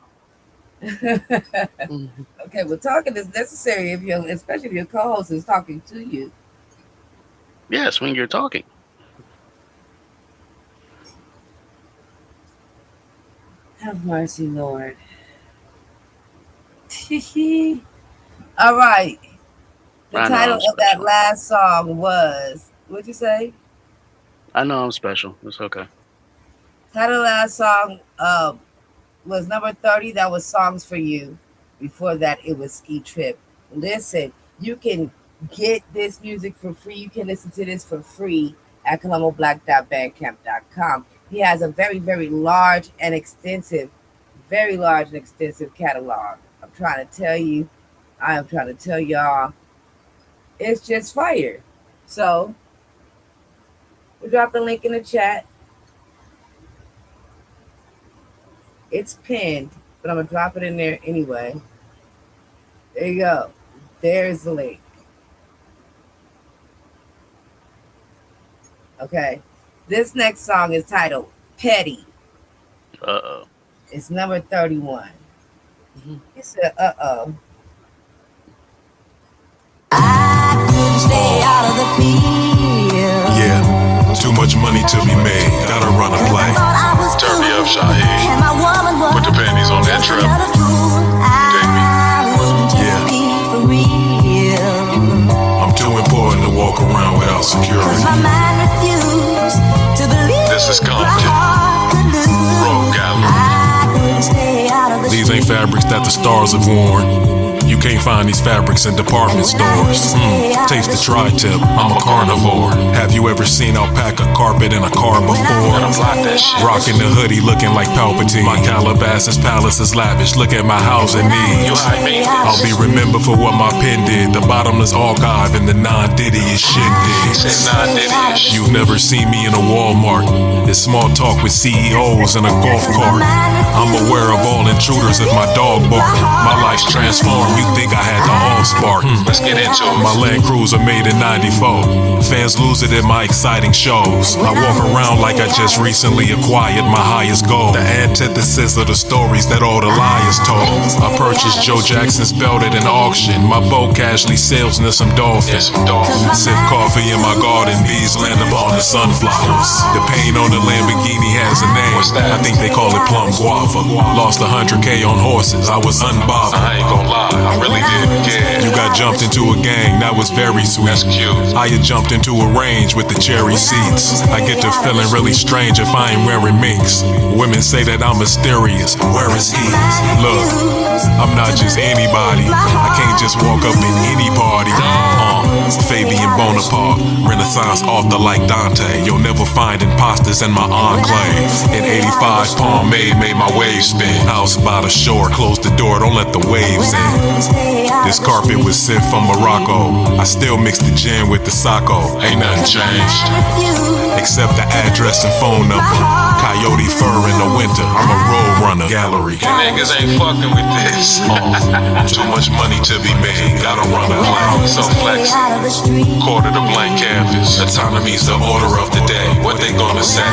Okay, well, talking is necessary especially if your co-host is talking to you. Yes, when you're talking. Have mercy, Lord. All right. The title of that last song was, what'd you say? I know I'm special. It's okay. Title of the last song was number 30. That was Songs for You. Before that, it was Ski Trip. Listen, you can get this music for free. You can listen to this for free at columboblack.bandcamp.com. He has a very, very large and extensive catalog. I'm trying to tell you. I am trying to tell y'all. It's just fire. So, we dropped the link in the chat. It's pinned, but I'm going to drop it in there anyway. There you go. There's the link. Okay. This next song is titled Petty. Uh-oh. It's number 31. He said, uh-oh. I couldn't stay out of the field. Yeah, too much money to be made. Gotta run a play. Turn me up, Shaheed. Put the panties on that trip. Yeah. I'm too important to walk around without security. This is Compton. Road Gallery. These ain't fabrics that the stars have worn. You can't find these fabrics in department stores. Taste the tri-tip, I'm a carnivore. Have you ever seen alpaca carpet in a car before? Rocking the hoodie looking like Palpatine. My Calabasas palace is lavish, look at my house in need. I'll be remembered for what my pen did. The bottomless archive and the non-Diddy shit did. You've never seen me in a Walmart. It's small talk with CEOs in a golf cart. I'm aware of all intruders if my dog bark. My life's transformed. You think I had the all spark? Let's get into it. My Land Cruiser made in '94. Fans lose it at my exciting shows. I walk around like I just recently acquired my highest goal. The antithesis of the stories that all the liars told. I purchased Joe Jackson's belt at an auction. My boat casually sails near some dolphins. Sip coffee in my garden. Bees land upon the sunflowers. The paint on the Lamborghini has a name. I think they call it plum guava. Lost 100K on horses. I was unbothered. I ain't gonna lie. I really didn't care. You got jumped into a gang, that was very sweet. That's cute. I had jumped into a range with the cherry seats. I get to feeling really strange if I ain't wearing minks. Women say that I'm mysterious. Where is he? Look, I'm not just anybody. I can't just walk up in any party. Fabian Bonaparte, Renaissance author like Dante. You'll never find imposters in my enclave. In '85, Palm made my waves spin. House by the shore, close the door, don't let the waves in. This carpet was sent from Morocco. I still mix the gin with the Sacco. Ain't nothing changed, except the address and phone number. Coyote fur in the winter, I'm a road runner. Gallery. Niggas ain't fucking with this. Too much money to be made, gotta run a line. So flexing. Quarter the blank canvas. Autonomy's the order of the day. What they gonna say?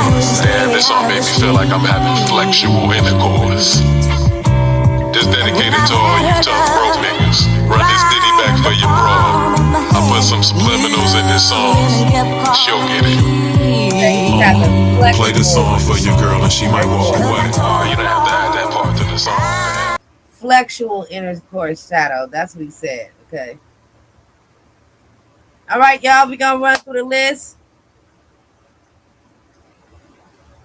Damn, this song made me feel like I'm having flexual intercourse. This dedicated to all you tough broke niggas. Run this ditty back for your bro. I put some subliminals in this song. She'll get it. Play the song for your girl and she might walk away. Oh, you don't have to add that part to the song, man. Flexual intercourse shadow. That's what he said. Okay. All right, y'all. We're going to run through the list.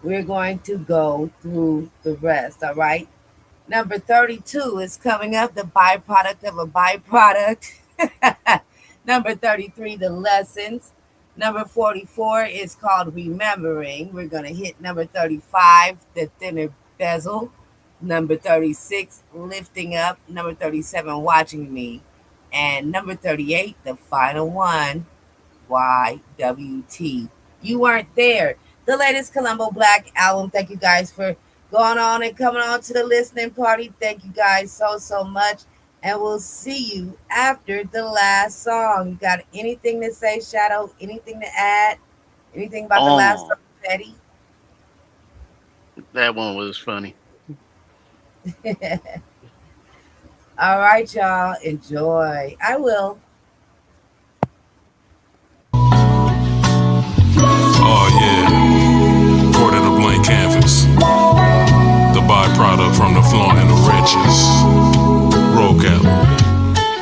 We're going to go through the rest. All right. Number 32 is coming up, the byproduct of a byproduct. Number 33, the lessons. Number 44 is called remembering. We're going to hit number 35, the thinner bezel. Number 36, lifting up. Number 37, watching me. And number 38, the final one, YWT. You weren't there. The latest Columbo Black album. Thank you guys for going on and coming on to the listening party. Thank you guys so much. And we'll see you after the last song. You got anything to say, Shadow? Anything to add? Anything about the last song, Teddy? That one was funny. All right, y'all. Enjoy. I will. Oh yeah, quarter the blank canvas. The byproduct from the flaunt and the riches. Roll gallery.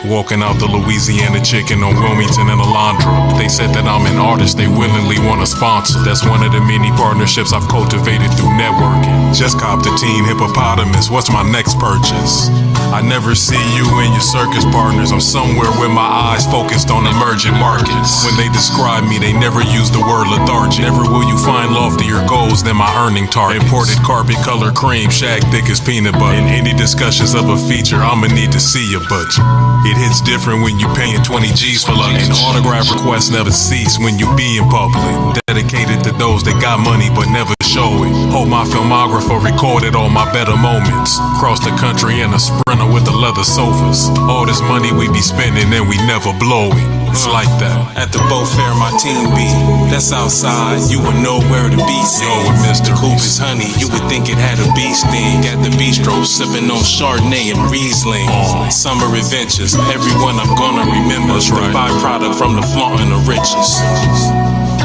Walking out the Louisiana chicken on Wilmington and Alondra. They said that I'm an artist, they willingly want to sponsor. That's one of the many partnerships I've cultivated through networking. Just copped a teen hippopotamus, what's my next purchase? I never see you and your circus partners. I'm somewhere with my eyes focused on emerging markets. When they describe me, they never use the word lethargic. Never will you find loftier goals than my earning targets. Imported carpet color cream, shag thick as peanut butter. In any discussions of a feature, I'ma need to see your budget. It hits different when you paying 20 G's for luggage. And autograph requests never cease when you be in public. Dedicated to those that got money but never show it. Hope my filmographer recorded all my better moments. Cross the country in a Sprinter with the leather sofas. All this money we be spending and we never blow it. It's like that. At the boat fair my team be. That's outside, you would know where to be seen. Yo, with Mr. Coupe is honey, you would think it had a bee sting. At the bistro, sipping on Chardonnay and Riesling. Summer adventures, everyone I'm gonna remember. That's right. The byproduct from the flaunt and the riches.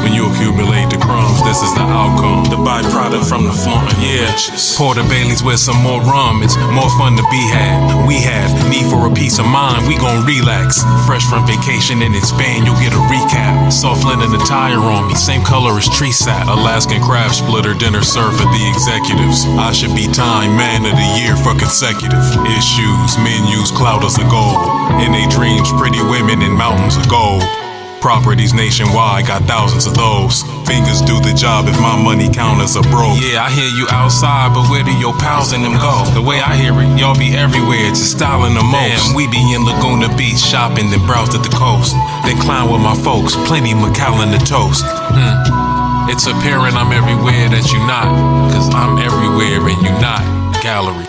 When you accumulate the crumbs, this is the outcome. The byproduct from the flaunt and the riches. Pour the Baileys with some more rum, it's more fun to be had. We have need for a peace of mind, we gon' relax. Fresh from vacation and in Spain, you'll get a recap. Soft linen attire on me, same color as tree sap. Alaskan crab splitter, dinner served for the executives. I should be Time Man of the Year for consecutive issues. Menus, clouders of gold. In they dreams, pretty women and mountains of gold. Properties nationwide, got thousands of those. Fingers do the job if my money count as a bro. Yeah, I hear you outside, but where do your pals and them go? The way I hear it, y'all be everywhere, just styling the most. Damn, we be in Laguna Beach shopping, then browse at the coast. Then clown with my folks, plenty Macallan to toast. It's apparent I'm everywhere that you not, cause I'm everywhere and you not. Gallery.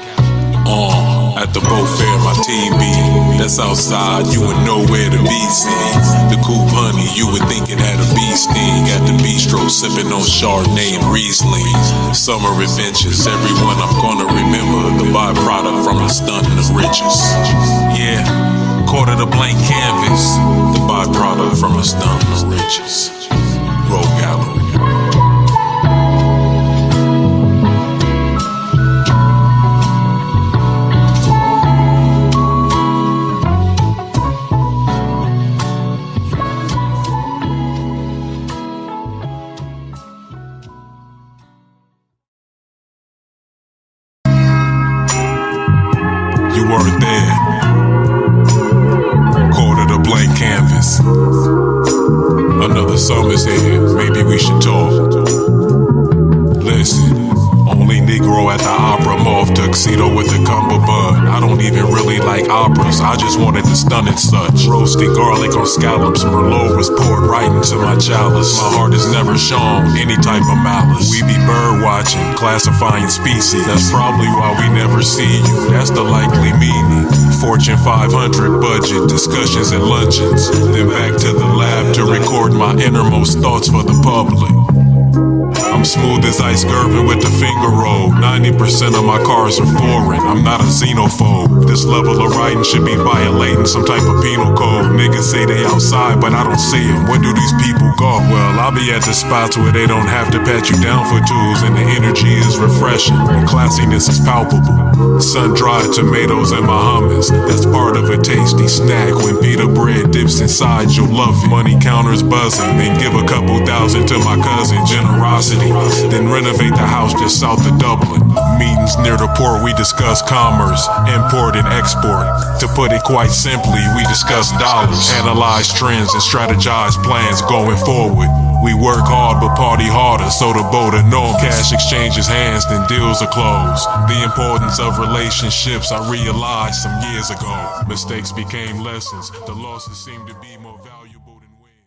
At the boat fair my team be. That's outside, you would know where to be seen. The coupe honey, you would think it had a bee sting. At the bistro, sipping on Chardonnay and Riesling. Summer adventures, everyone I'm gonna remember. The byproduct from the stunt and the riches. Yeah, quarter the blank canvas. The byproduct from the stunt and the riches. Roll gallery. You weren't there. Quarter the blank canvas. Another summer's here, maybe we should talk. Listen, only Negro at the opera, mauve tuxedo with a cummerbund. I don't even really like opera. peppers, I just wanted to stun and such. Roasted garlic on scallops, Merlot was poured right into my chalice. My heart has never shown any type of malice. We be bird watching, classifying species. That's probably why we never see you. That's the likely meaning. Fortune 500 budget, discussions and luncheons. Then back to the lab to record my innermost thoughts for the public. I'm smooth as ice Gervin with the finger roll. 90% of my cars are foreign. I'm not a xenophobe. This level of writing should be violating some type of penal code. Niggas say they outside, but I don't see them. Where do these people go? Well, I'll be at the spots where they don't have to pat you down for tools, and the energy is refreshing. And classiness is palpable. Sun-dried tomatoes and my hummus. That's part of a tasty snack. When pita bread dips inside, you'll love it. Money counters buzzing. Then give a couple thousand to my cousin. Generosity. Then renovate the house just south of Dublin. Meetings near the port, we discuss commerce, import and export. To put it quite simply, we discuss dollars, analyze trends and strategize plans going forward. We work hard but party harder, so the boat of no cash exchanges hands, then deals are closed. The importance of relationships I realized some years ago. Mistakes became lessons, the losses seem to be more valuable than wins.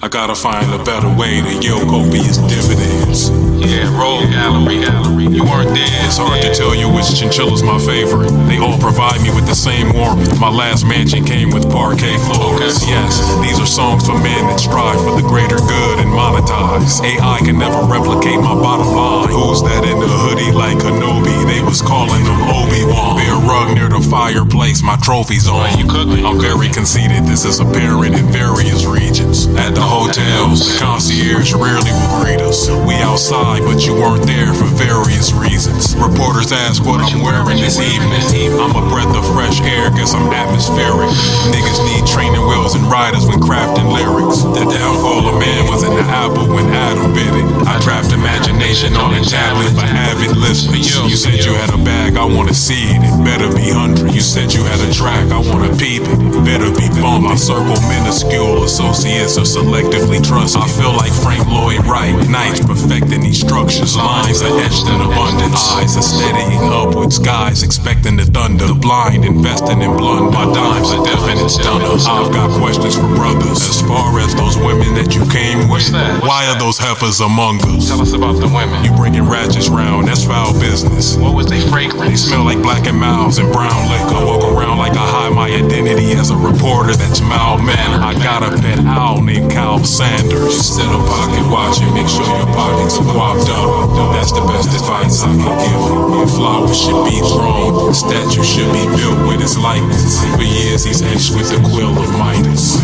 I gotta find a better way to yield copious dividends. Yeah, roll gallery. You weren't there. It's hard to tell you which chinchilla's my favorite. They all provide me with the same warmth. My last mansion came with parquet floors. Yes, these are songs for men that strive for the greater good and monetize. AI can never replicate my bottom line. Who's that in the hoodie like Kenobi? They was calling him Obi-Wan. Bare rug near the fireplace, my trophies on. You cooking? I'm very conceited, this is apparent in various regions. At the hotels, the concierge rarely will greet us. We outside, but you weren't there for various reasons. Reporters ask what I'm wearing this evening. I'm a breath of fresh air, guess I'm atmospheric. Niggas need training wheels and riders when crafting lyrics. The downfall of man was in the apple when Adam bit it. I draft imagination on a tablet for avid listeners. You said you had a bag, I wanna see it. It better be 100. You said you had a track, I wanna peep it. It better be bumped. My circle minuscule, associates are selectively trusted. I feel like Frank Lloyd Wright. Nights perfecting these structures. Lines are etched in abundance. Eyes are steadying upward. Skies expecting the thunder. The blind investing in blunder. My dimes are definite stunners. I've got questions for brothers. As far as those women that you came with, why are those heifers among us? Tell us about the women. You bringing ratchets round, that's foul business. What was they They fragrance? smell like Black and Miles and brown liquor. I walk around like I hide my identity as a reporter that's mild-mannered. I got a pet owl named Kyle Sanders. Instead of pocket watching, make sure your pockets are guapped up. That's the best advice I can give you. Flowers should be thrown, statue should be built with his likeness. For years he's etched with the quill of Midas.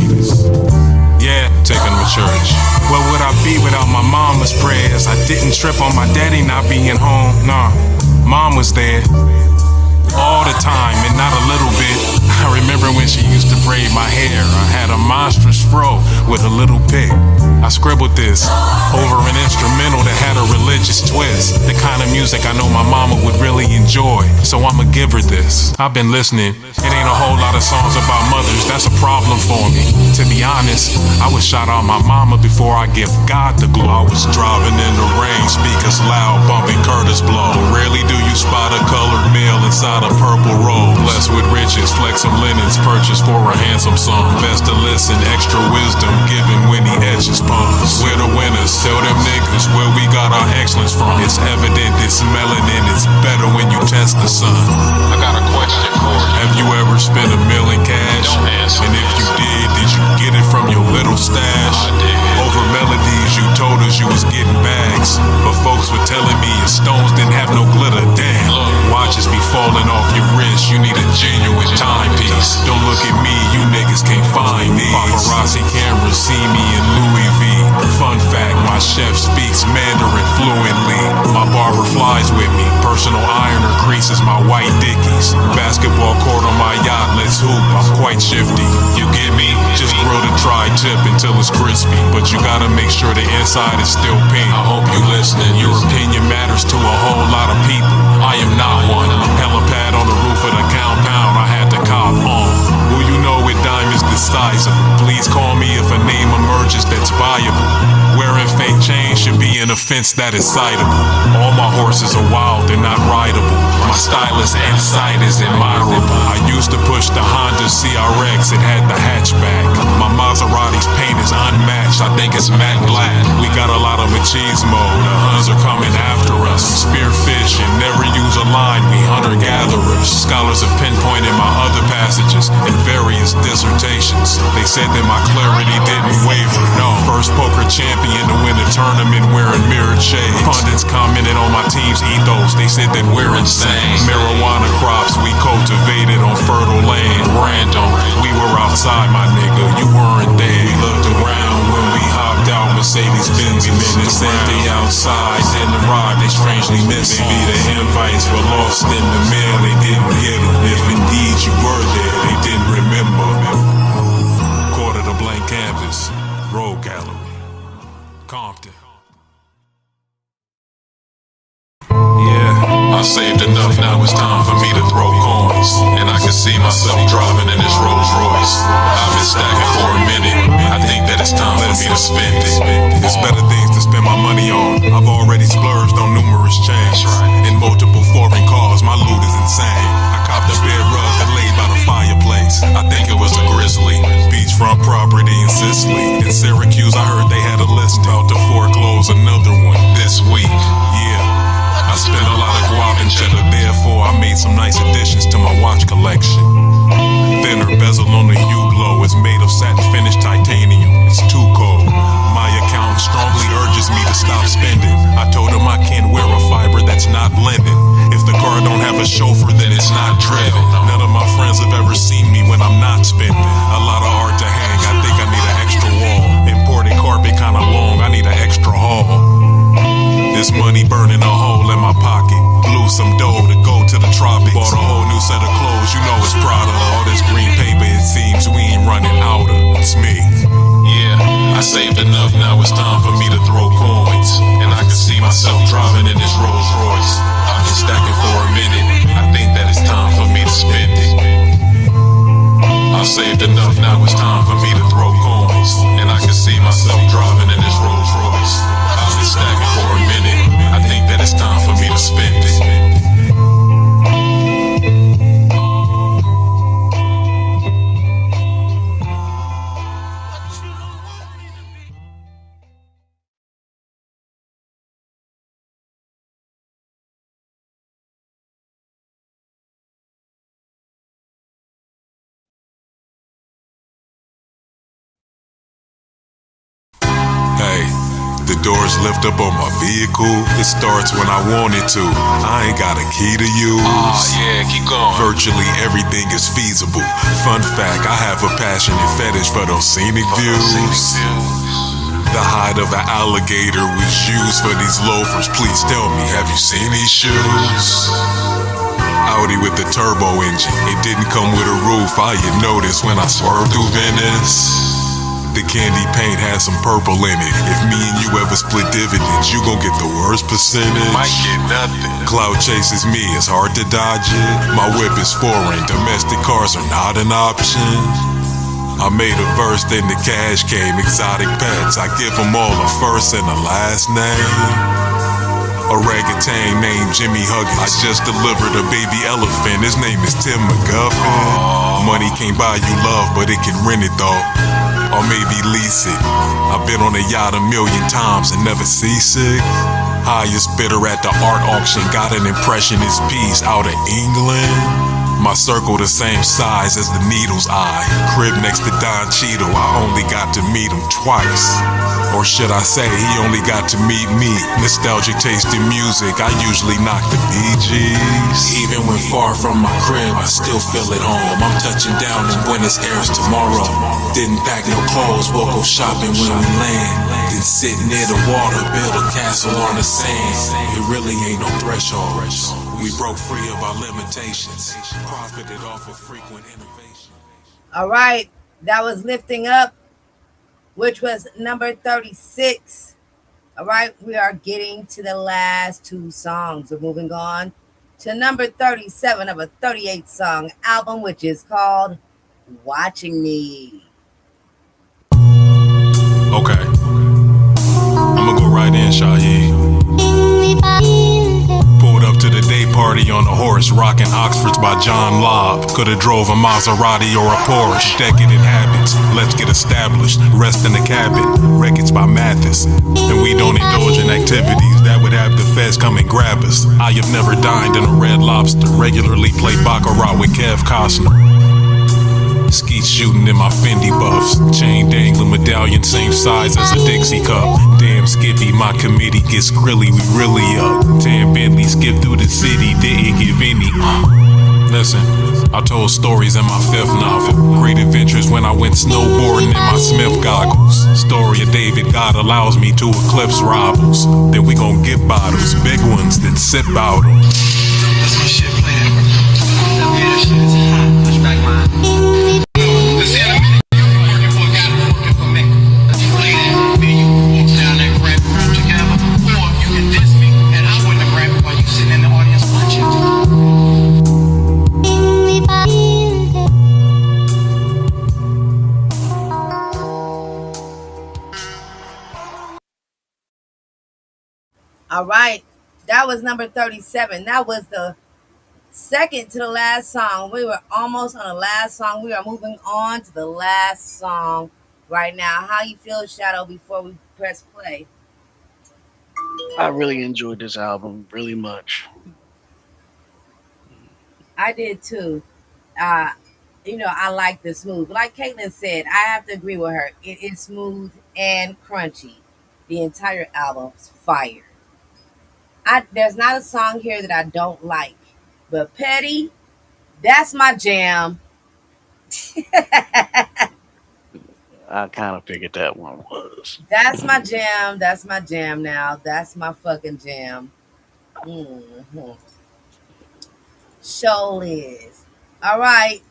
Yeah, taking him to church. Where would I be without my mama's prayers? I didn't trip on my daddy not being home, nah. Mom was there all the time and not a little bit. I remember when she used to braid my hair. I had a monstrous fro with a little pick. I scribbled this over an instrumental that had a religious twist. The kind of music I know my mama would really enjoy. So I'ma give her this. I've been listening. It ain't a whole lot of songs about mothers. That's a problem for me. To be honest, I would shout out my mama before I give God the glory. I was driving in the rain, speakers loud, bumping Curtis Blow. Rarely do you spot a colored male inside a purple robe. Blessed with riches, flex some linens, purchased for a handsome sum. Best to listen, extra wisdom given when he etches puns. We're the winners, tell them niggas where we got our excellence from. It's evident this melanin is better when you test the sun. I got a question for you. Have you ever spent $1 million cash? Don't answer And if you did you get it from your little stash? I did. Over melodies, you told us you was getting bags, but folks were telling me your stones didn't have no glitter. Damn, watches be falling off your wrist. You need a genuine timepiece. Don't look at me, you niggas can't find these. Paparazzi cameras see me in Louis V. Fun fact, my chef speaks Mandarin fluently. My barber flies with me. Personal ironer creases my white dickies. Basketball court on my yacht, let's hoop. I'm quite shifty. You get me? Just grill the tri-tip until it's crispy. But you gotta make sure the inside is still pink. I hope you listening. Your opinion matters to a whole lot of people. I am not one. Helipad on the roof of the compound. I had to cop on. Who you know with diamonds this sizable. Please call me if a name emerges that's viable. Wearing fake chains should be an offense that is citable. All my horses are wild, they're not rideable. My stylist insight is admirable. I used to push the Honda CRX, it had the hatchback. My Maserati's paint is unmatched, I think it's matte black. We got a lot of machismo, the Huns are coming after us. Spearfish and never use a line, we hunter-gatherers. Scholars have pinpointed my other passages in various dissertations. They said that my clarity didn't waver, no. First poker champion to win a tournament wearing mirrored shades. Pundits commented on my team's ethos, they said that we're insane. Marijuana crops we cultivated on fertile land. Random, we were outside, my nigga, you weren't there. We looked around when we hopped out Mercedes-Benz. We said they outside, didn't arrive, they strangely missed. Maybe the invites were lost in the mail, they didn't get them. If indeed you were there, they didn't remember. Quarter to blank canvas, road gallery, Compton. Yeah, I saved enough, now it's time for me to throw coins. And I can see myself driving in this Rolls Royce. I've been stacking for a minute, I think that it's time for me to spend it. There's better things to spend my money on. I've already splurged on numerous chains. In multiple foreign cars, my loot is insane. I copped a bed rug that laid by the fireplace. I think it was a Grizzly. Beachfront property in Sicily. In Syracuse, I heard they had a list out to foreclose another one this week. Yeah. I spent a lot of guap and cheddar, therefore I made some nice additions to my watch collection. Thinner bezel on the Hublot is made of satin finished titanium. It's too cold. My accountant strongly urges me to stop spending. I told him I can't wear a fiber that's not linen. If the car don't have a chauffeur, then it's not driven. None of my friends have ever seen me when I'm not spending. A lot of art to hang, I think I need an extra wall. Imported carpet kinda long, I need an extra haul. This money burning a hole in my pocket. Blew some dough to go to the tropics. Bought a whole new set of clothes, you know it's Prada. All this green paper, it seems we ain't running out of. It's me. Yeah, I saved enough, now it's time for me to throw coins. And I can see myself driving in this Rolls Royce. I've been stacking for a minute, I think that it's time for me to spend it. I saved enough, now it's time for me to throw coins. And I can see myself driving in this Rolls Royce. I've been stacking for a minute, I think that it's time for me to spend it. Hey, the doors lift up on my vehicle. It starts when I want it to. I ain't got a key to use. Yeah, keep going. Virtually everything is feasible. Fun fact, I have a passionate fetish for those scenic views. The hide of an alligator was used for these loafers. Please tell me, have you seen these shoes? Audi with the turbo engine. It didn't come with a roof, I had noticed when I swerved through Venice. The candy paint has some purple in it. If me and you ever split dividends, you gon' get the worst percentage. Might get nothing. Cloud chases me, it's hard to dodge it. My whip is foreign, domestic cars are not an option. I made a verse, then the cash came. Exotic pets, I give them all a first and a last name. Orangutan named Jimmy Huggins. I just delivered a baby elephant, his name is Tim McGuffin. Money can't buy you love, but it can rent it though. Or maybe lease it. I've been on a yacht 1,000,000 times and never seasick. Highest bidder at the art auction, got an impressionist piece out of England. My circle the same size as the needle's eye. Crib next to Don Cheadle, I only got to meet him twice. Or should I say, he only got to meet me. Nostalgic taste in music, I usually knock the Bee Gees. Even when far from my crib, I still feel at home. I'm touching down in Buenos Aires tomorrow. Didn't pack no clothes, we'll go shopping when we land. Then sit near the water, build a castle on the sand. It really ain't no threshold. We broke free of our limitations. Profited off of frequent innovation. All right, that was Lifting Up, which was number 36. All right, we are getting to the last two songs. We're moving on to number 37 of a 38 song album, which is called Watching Me. right in, Shaheed. Pulled up to the day party on a horse, rocking Oxfords by John Lobb. Could've drove a Maserati or a Porsche. Decadent habits, let's get established. Rest in the cabin, wreckage by Mathis. And we don't indulge in activities that would have the feds come and grab us. I have never dined in a Red Lobster. Regularly play Baccarat with Kev Costner. Skeet shooting in my Fendi buffs. Chain dangling medallion, same size as a Dixie cup. Damn Skippy, my committee gets grilly, we really up. 10 Bentley skipped through the city, didn't give any. Listen, I told stories in my 5th novel. Great adventures when I went snowboarding in my Smith goggles. Story of David, God allows me to eclipse rivals. Then we gon' get bottles, big ones, then sip out them. That's my shit playing. That shit is hot. Push back mine. All right, that was number 37. That was the second to the last song. We were almost on the last song. We are moving on to the last song right now. How you feel, Shadow, before we press play? I really enjoyed this album really much. I did too. I like the smooth. Like Caitlin said, I have to agree with her. It is smooth and crunchy. The entire album's fire. There's not a song here that I don't like, but Petty, that's my jam. I kind of figured that one was. That's my jam. That's my jam now. That's my fucking jam. Mm-hmm. Show is. All right.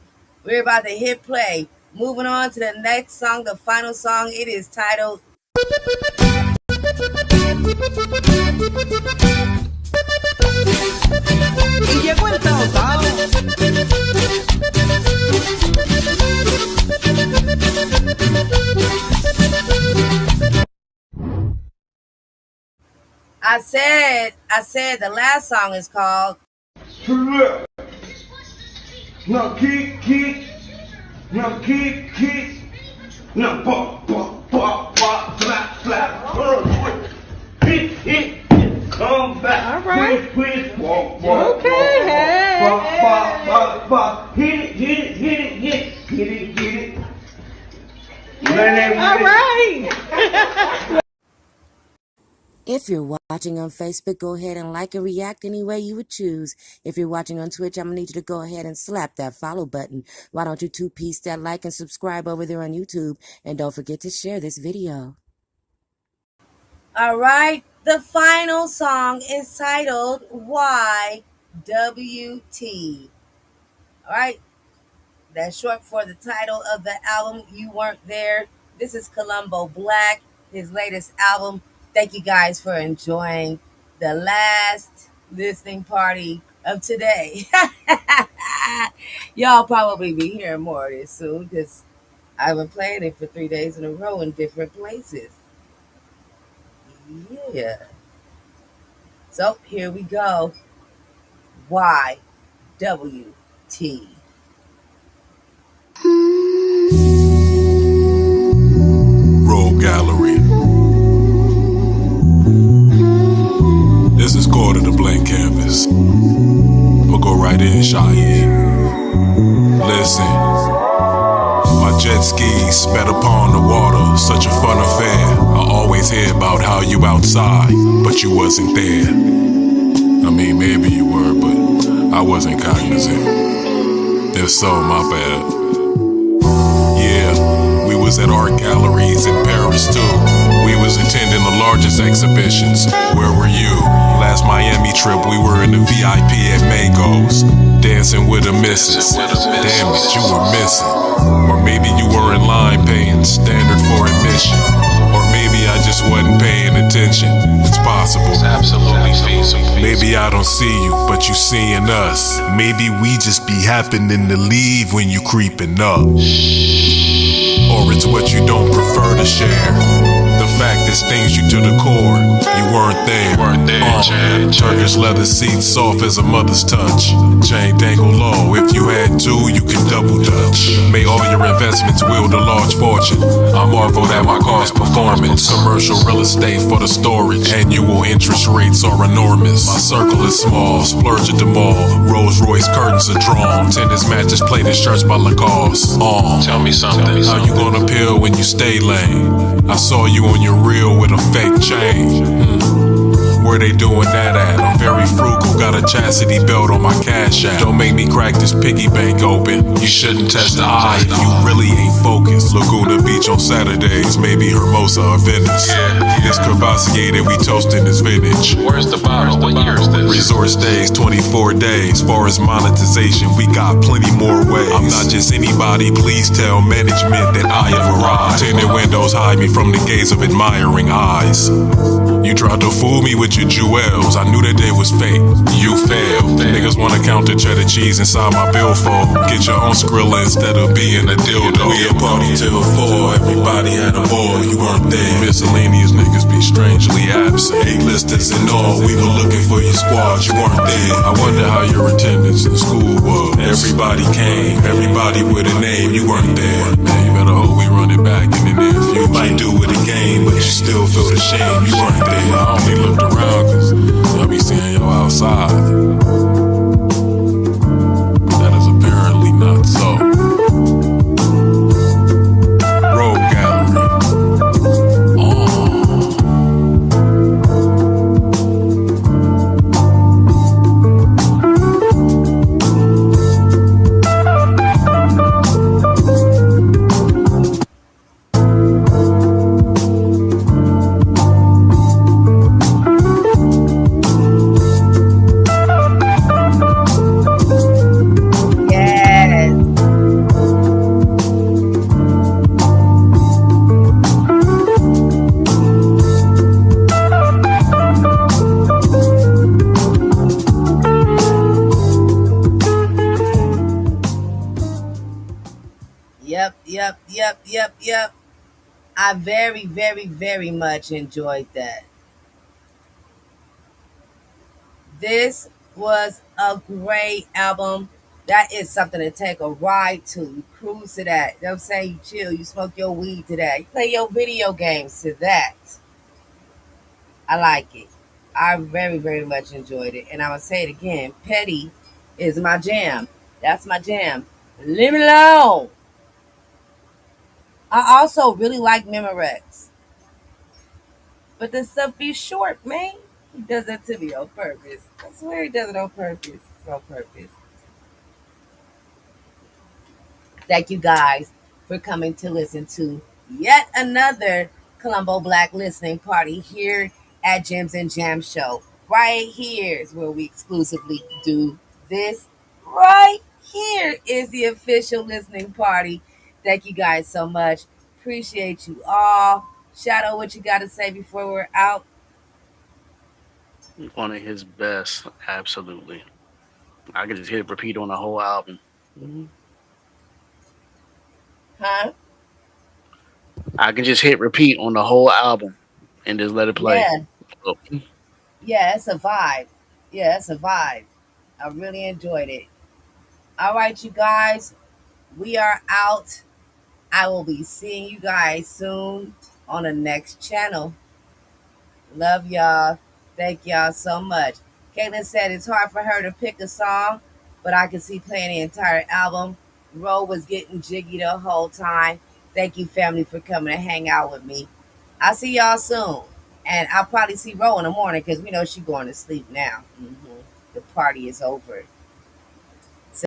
We're about to hit play. Moving on to the next song, the final song. It is titled Y llegó el taotao. I said the last song is called Now kick, now kick, now pop, slap, hit, come back, All right. quick, walk, Okay, hey. pop, hit it. All right. If you're watching on Facebook, go ahead and like and react any way you would choose. If you're watching on Twitch, I'm going to need you to go ahead and slap that follow button. Why don't you two-piece that like and subscribe over there on YouTube? And don't forget to share this video. All right. The final song is titled YWT. All right. That's short for the title of the album, You Weren't There. This is Columbo Black, his latest album. Thank you guys for enjoying the last listening party of today. Y'all probably be hearing more of this soon because I've been playing it for 3 days in a row in different places. Yeah. So here we go. YWT. Roll Gallery. This is called to the blank canvas. I'ma go right in, Shaheed. Listen, my jet skis sped upon the water, such a fun affair. I always hear about how you outside, but you wasn't there. I mean, maybe you were, but I wasn't cognizant. If so, my bad. Yeah, we was at art galleries in Paris too. We was attending the largest exhibitions. Where were you? Last Miami trip, we were in the VIP at Mago's, dancing with a missus. Damn it, you were missing. Or maybe you were in line paying standard for admission. Or maybe I just wasn't paying attention. It's possible. It's absolutely feasible. Maybe I don't see you, but you seeing us. Maybe we just be happening to leave when you creeping up. Or it's what you don't prefer to share. The fact it stings you to the core. You weren't there. Turkish leather seats soft as a mother's touch. Chain dangle low. If you had two, you can double dutch. May all your investments wield a large fortune. I marvel at my car's performance. Commercial real estate for the storage. Annual interest rates are enormous. My circle is small. Splurge at the mall. Rolls Royce curtains are drawn. Tennis matches plated shirts by Lacoste. Tell me something. How you gonna peel when you stay lame? I saw you on your reel with a fake chain. Where they doing that at? I'm very frugal, got a chastity belt on my cash app. Don't make me crack this piggy bank open. You shouldn't test the eye if you really ain't focused. Laguna Beach on Saturdays, maybe Hermosa or Venice. This Cavassier that we toasting is vintage. Where's the bottle? What year is this? Resort stays 24 days. Far as monetization, we got plenty more ways. I'm not just anybody, please tell management that I have arrived. Tinted windows hide me from the gaze of admiring eyes. You tried to fool me with your jewels. I knew that they was fake. You failed. Niggas wanna count the cheddar cheese inside my billfold. Get your own Skrilla instead of being a dildo. We a party till 4. Everybody had a ball. You weren't there. Miscellaneous niggas be strangely absent. A-listers and all. We were looking for your squad. You weren't there. I wonder how your attendance in school was. Everybody came. Everybody with a name. You weren't there. Man, you better hope we run it back in the near future. You might do it again, but you still feel the shame. You weren't there. I only looked around cause y'all be seeing yo outside. That is apparently not so. Road gallery. Yep. I very much enjoyed that. This was a great album. That is something to take a ride to. You cruise to that. You know what I'm saying? You chill. You smoke your weed to that. You play your video games to that. I like it. I very much enjoyed it. And I'm going to say it again. Petty is my jam. That's my jam. Leave me alone. I also really like Memorex. But the stuff be short, man. He does that to me on purpose. I swear he does it on purpose. It's on purpose. Thank you guys for coming to listen to yet another Columbo Black listening party here at Gems and Jam Show. Right here is where we exclusively do this. Right here is the official listening party. Thank you guys so much. Appreciate you all. Shadow, what you got to say before we're out? One of his best, absolutely. I could just hit repeat on the whole album. Huh? I can just hit repeat on the whole album and just let it play. Yeah. Oh. Yeah, it's a vibe. Yeah, it's a vibe. I really enjoyed it. All right, you guys. We are out. I will be seeing you guys soon on the next channel. Love y'all. Thank y'all so much. Caitlin said it's hard for her to pick a song, but I can see playing the entire album. Ro was getting jiggy the whole time. Thank you, family, for coming to hang out with me. I'll see y'all soon. And I'll probably see Ro in the morning because we know she's going to sleep now. The party is over.